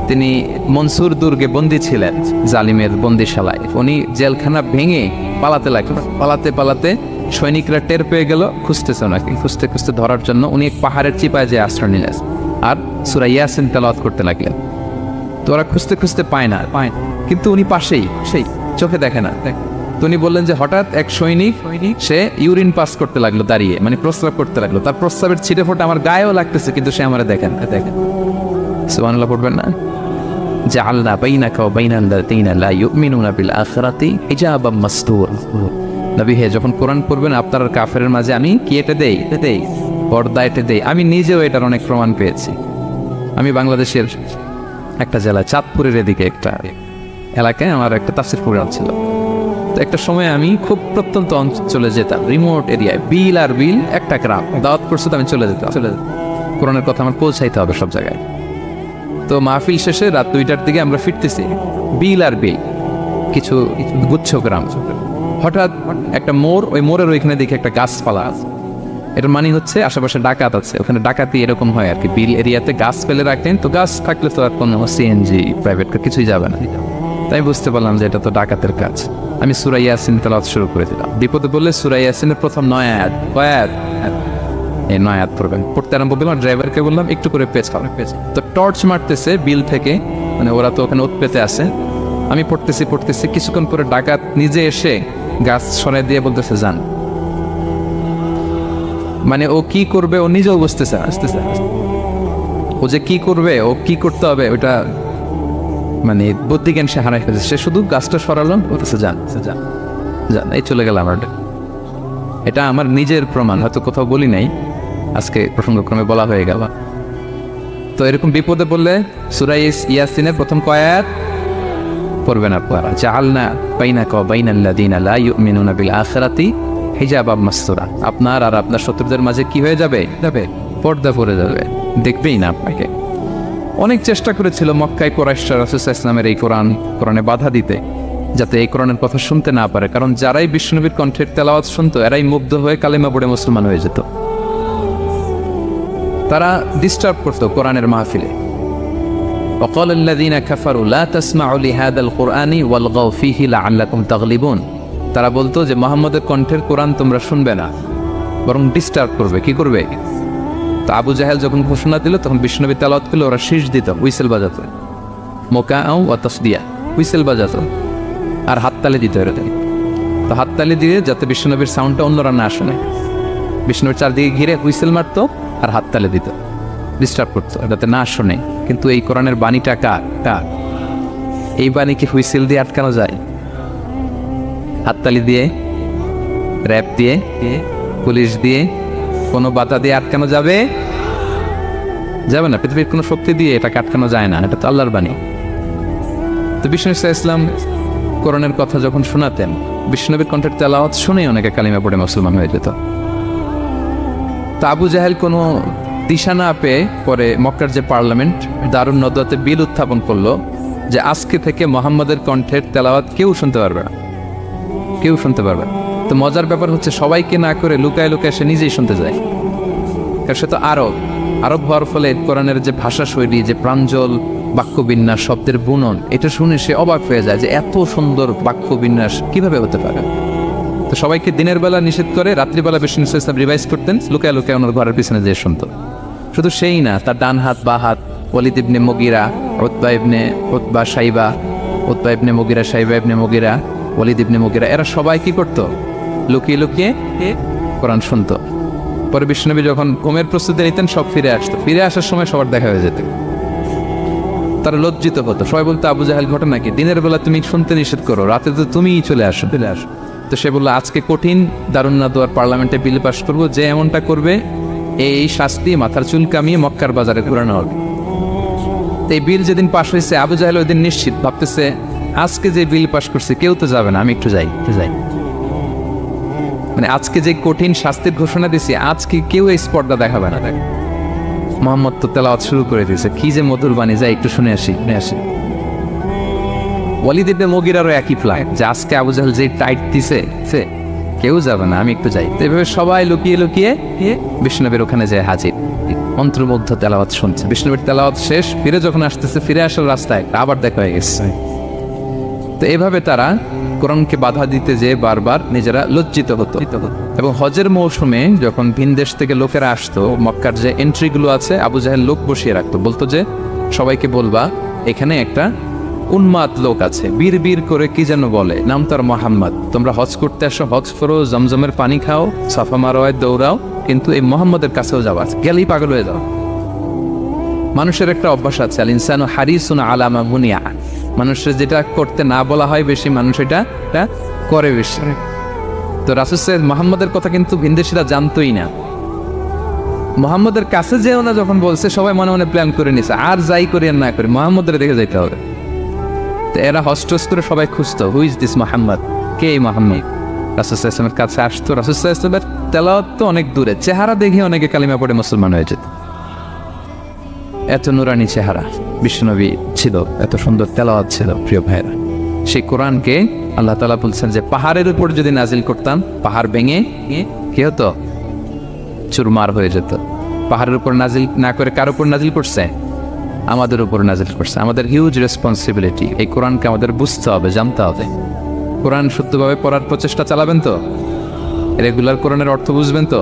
তিনি মনসুর দুর্গে বন্দী ছিলেন, জালিমের বন্দিশালায়। উনি জেলখানা ভেঙে পালাতে লাগলেন। পালাতে সৈনিকরা টের পেয়ে গেল, খুঁজতেছে ওনাকে। খুঁজতে ধরার জন্য উনি এক পাহাড়ের চিপায় যে আশ্রয় নিলেন আর সূরা ইয়াসিন তেলাওয়াত করতে লাগলেন। তো ওরা খুঁজতে পায় না, কিন্তু উনি পাশেই, সেই চোখে দেখে না। তো উনি বললেন যে হঠাৎ এক সৈনিক সে ইউরিন পাস করতে লাগলো দাঁড়িয়ে, মানে প্রস্রাব করতে লাগলো। তার প্রস্রাবের ছিটে ফোঁটা আমার গায়েও লাগতেছে, কিন্তু সে আমারে দেখেন। সুবহানাল্লাহ পড়বেন না? জাআলনা বাইনাকা ওয়া বাইনাল্লাযিনা লা ইউমিনুনা বিল আখিরাতি হিজাবাম মাসতুরা। নবী হে, যখন কোরআন পড়বেন আপনার আর কাফেরের মাঝে আমি কি এঁটে দেই, পর্দা এঁটে দেই। আমি নিজেও এটার অনেক প্রমাণ পেয়েছি। আমি বাংলাদেশের একটা জেলা, চাঁদপুরের এদিকে একটা এলাকায় আমার একটা তাফসীর প্রোগ্রাম ছিল। তো একটা সময় আমি খুব প্রত্যন্ত অঞ্চলে যেতাম, রিমোট এরিয়ায়, বিল একটা গ্রাম দাওয়াত করছে, তো আমি চলে যেতাম। কোরআনের কথা আমার পৌঁছাইতে হবে সব জায়গায়। তো মাহফিল শেষে রাত 2টার দিকে আমরা ফিরতেছি, বিল কিছু গুচ্ছ গ্রাম। হঠাৎ একটা মোড়, ওই মোড়ের ওইখানে দেখি একটা গাছপালা আছে। এটার মানে হচ্ছে আশেপাশে ডাকাত আছে, ওখানে ডাকাতি এরকম হয় আর কি। বিল এরিয়াতে গাছ ফেলে রাখতেন, তো গাছ থাকলে তো আর কোনো সিএনজি প্রাইভেট কার কিছুই যাবে না। তাই বুঝতে পারলাম যে এটা তো ডাকাতের কাজ। আমি সূরা ইয়াসিন তেলাওয়াত শুরু করে দিলাম। বিপদে বললে সূরা ইয়াসিনের প্রথম 9 আয়াত, এই 9 আয়াত পড়বেন। পড়তে আরম্ভ করলাম, ড্রাইভারকে বললাম একটু করে পেছ। তো টর্চ মারতেছে বিল থেকে, মানে ওরা তো ওখানে উৎপেতে আছে। আমি পড়তেছি, কিছুক্ষণ পরে ডাকাত নিজে এসে গাছ সরাই দিয়ে বলতেছে যান। মানে ও কি করবে ও নিজেও বুঝতেছে, ও যে কি করবে, ও কি করতে হবে ওটা মানে বুদ্ধিজ্ঞান সে হারাই ফেলেছে। সে শুধু গাছটা সরালাম, বলতেছে যান, এই চলে গেলাম। এটা আমার নিজের প্রমাণ, হয়তো কোথাও বলি নাই, আজকে প্রসঙ্গক্রমে বলা হয়ে গেল। তো এরকম বিপদে বললে সূরা ইয়াসিনের প্রথম কয় আয়াত পড়বেন আপনারা। জাআলনা বাইনাকা ওয়া বাইনাল্লাযিনা লা ইউমিনুনা বিল আখিরাতি হিজাবাম মাসতুরা। আপনার আর আপনার শত্রুদের মাঝে কি হয়ে যাবে, পর্দা পড়ে যাবে, দেখবেই না আপনাকে। অনেক চেষ্টা করেছিল মক্কায় কুরাইশরা রাসূল সাল্লাল্লাহু আলাইহি ওয়াসাল্লামের এই কোরআনে বাধা দিতে, যাতে এই কোরআনের কথা শুনতে না পারে। কারণ যারাই বিশ্বনবীর কণ্ঠের তেলাওয়াত শুনতো, এরাই মুগ্ধ হয়ে কালেমা পড়ে মুসলমান হয়ে যেত। তারা ডিস্টার্ব করতো কোরআনের মাহফিলে। وقال الذين كفروا لا تسمعوا لهذا القرآن والغوا فيه لعلكم تغلبون। তারা বলতো যে মুহাম্মদের কণ্ঠের কোরআন তোমরা শুনবে না, বরং ডিস্টার্ব করবে। কি করবে? তো আবু জাহেল যখন ঘোষণা দিল, তখন বিশ্বনবী তেলাওয়াত করলে ওরা শীষ দিত, হুইসেল বাজাতো, মোকাআউ ওয়া তাসদিয়া, হুইসেল বাজাতো আর হাততালি দিত এরকম। তো হাততালি দিয়ে যাতে বিশ্বনবীর সাউন্ডটা অন্যরা না শুনে, বিষ্ণুর চারদিকে ঘিরে হুইসেল মারতো আর হাততালি দিত, ডিস্টার্ব করতো যাতে না শুনে। কিন্তু এই কোরআনের বাণীটা কার? এই বাণী কি হুইসেল দিয়ে আটকানো যায়? হাততালি দিয়ে, র‍্যাপ দিয়ে, পুলিশ দিয়ে, কোনো বাধা দিয়ে আটকানো যাবে না। পৃথিবীর কোনো শক্তি দিয়ে এটাকে আটকানো যায় না, এটা তো আল্লাহর বাণী। তো বিষ্ণু ইসলাম কোরআনের কথা যখন শোনাতেন, বিষ্ণুনবীর কণ্ঠের তেলাওয়াত শুনেই অনেকে কালিমা পড়ে মুসলমান হয়ে যেত। তো আবু জাহেল কোনো দিশা না পেয়ে পরে মক্কার যে পার্লামেন্ট, দারুন নদওয়াতে বিল উত্থাপন করলো যে আজকে থেকে মুহাম্মদের কণ্ঠের তেলাওয়াত কেউ শুনতে পারবে না। তো মজার ব্যাপার হচ্ছে সবাইকে না করে লুকায় লুকায় সে নিজেই শুনতে যায়, কারণ সে তো আরব হওয়ার ফলে কোরআনের যে ভাষা শৈলী, যে প্রাঞ্জল বাক্যবিন্যাস, শব্দের বুনন, এটা শুনে সে অবাক হয়ে যায় যে এত সুন্দর বাক্যবিন্যাস কিভাবে হতে পারে। তো সবাইকে দিনের বেলা নিষেধ করে, রাত্রিবেলা বিষ্ণু ইসলাম রিভাইজ করতেন, লুকায় লুকায় ওনার ঘরের পিছনে যেয়ে শুনতো। শুধু সেই না, তার ডান হাত বা হাত ওয়ালিদ ইবনে মুগিরা, উতবা সাইবা, উতবা ইবনে মুগিরা, সাইবা ইবনে মুগিরা, ওয়ালিদ ইবনে মুগিরা, এরা সবাই কি করতো? লুকিয়ে লুকিয়ে কোরআন শুনতো। পরে বিশ্বনবী যখন ঘুমের প্রস্তুতি নিতেন, সব ফিরে আসতো। ফিরে আসার সময় সবার দেখা হয়ে যেত। তারা লজ্জিত হতো। সবাই বলতো, আবু জাহেল ঘটনা কি? দিনের বেলা তুমি শুনতে নিষেধ করো, রাতে তো তুমিই চলে আসো। তো সে বললো, আজকে কঠিন দারুন নাদওয়ার পার্লামেন্টে বিল পাস করবো, যে এমনটা করবে এই শাস্তি মাথার চুল কামিয়ে মক্কার বাজারে ঘুরানো হবে। এই বিল যেদিন পাস হয়েছে, আবু জাহেল ওই দিন নিশ্চিত ভাবতেছে, আজকে যে বিল পাস করছে কেউ তো যাবে না, আমি একটু যাই। মানে আজকে যে কঠিন শাস্তির ঘোষণা দিছি, আজকে কেউ এই স্পর্ধা দেখাবে না। দেখ, মোহাম্মদ তো তেলাওয়াত শুরু করে দিয়েছে, কি যে মধুর বাণী, যাই একটু শুনে আসি। ওয়ালিদ ইবনে মুগিরারও একই প্ল্যান, যে আজকে আবু জাহেল যে টাইট দিছে কেউ যাবে না, আমি একটু যাই। তো এভাবে সবাই লুকিয়ে লুকিয়ে বিষ্ণুনবীর ওখানে যায় হাজির, মন্ত্রমুগ্ধ তেলাওয়াত শুনছে। বিষ্ণুনবীর তেলাওয়াত শেষ, ফিরে যখন আসতেছে, ফিরে আসার রাস্তায় আবার দেখা হয়ে গেছে। তো এভাবে তারা কোরআনকে বাধা দিতে যেয়ে বারবার নিজেরা লজ্জিত হতো। এবং হজের মৌসুমে যখন ভিন দেশ থেকে লোকেরা আসতো, মক্কার যে এন্ট্রিগুলো আছে, আবু জাহেল লোক বসিয়ে রাখতো, বলতো যে সবাইকে বলবা এখানে একটা উন্মাদ লোক আছে, বীর বীর করে কি যেন বলে, নাম তার মোহাম্মদ। তোমরা হজ করতে আসো, হজ করো, জমজমের পানি খাও, সাফা মারোয়ায় দৌড়াও, কিন্তু এই মোহাম্মদের কাছেও যাওয়া, গেলেই পাগল হয়ে যাও। মানুষের একটা অভ্যাস আছে, আল ইনসানু হারিসুন আলা মা বুনিয়া, মানুষের যেটা করতে না বলা হয় বেশি, মানুষ এটা করে বেশি। তো রাসূল সাল্লাল্লাহু মুহাম্মদের কথা কিন্তু ভিনদেশীরা জানতোই না। মুহাম্মদের কাছে যেও না যখন বলছে, সবাই মনে মনে প্ল্যান করে নিছে, আর যাই করি আর না করি মুহাম্মদের দেখে যাইতে হবে। তো এরা হস্টস করে সবাই খুঁজতো, হু ইজ দিস মুহাম্মদ, কে এই মুহাম্মদ? রাসূল সাল্লাল্লাহু আলাইহি ওয়াসাল্লামের কাছে আসতো। রাসূল সাল্লাল্লাহু আলাইহি ওয়াসাল্লামের তেলাওয়াত তো অনেক দূরে, চেহারা দেখে অনেকে কালিমা পড়ে মুসলমান হয়ে যেত। এত নুরানি চেহারা বিশ্বনবী ছিল, এত সুন্দর তেলাওয়াত ছিল। প্রিয় ভাইরা, সেই কোরআনকে আল্লাহ তাআলা বলছেন যে পাহাড়ের উপর যদি নাজিল করতাম, পাহাড় ভেঙে কি হতো? চুরমার হয়ে যেত। পাহাড়ের উপর নাজিল না করে কার উপর নাজিল করছে? আমাদের উপর নাজিল করছে। আমাদের হিউজ রেসপন্সিবিলিটি, এই কোরআনকে আমাদের বুঝতে হবে, জানতে হবে। কোরআন শুদ্ধভাবে পড়ার প্রচেষ্টা চালাবেন তো? রেগুলার কোরআনের অর্থ বুঝবেন তো?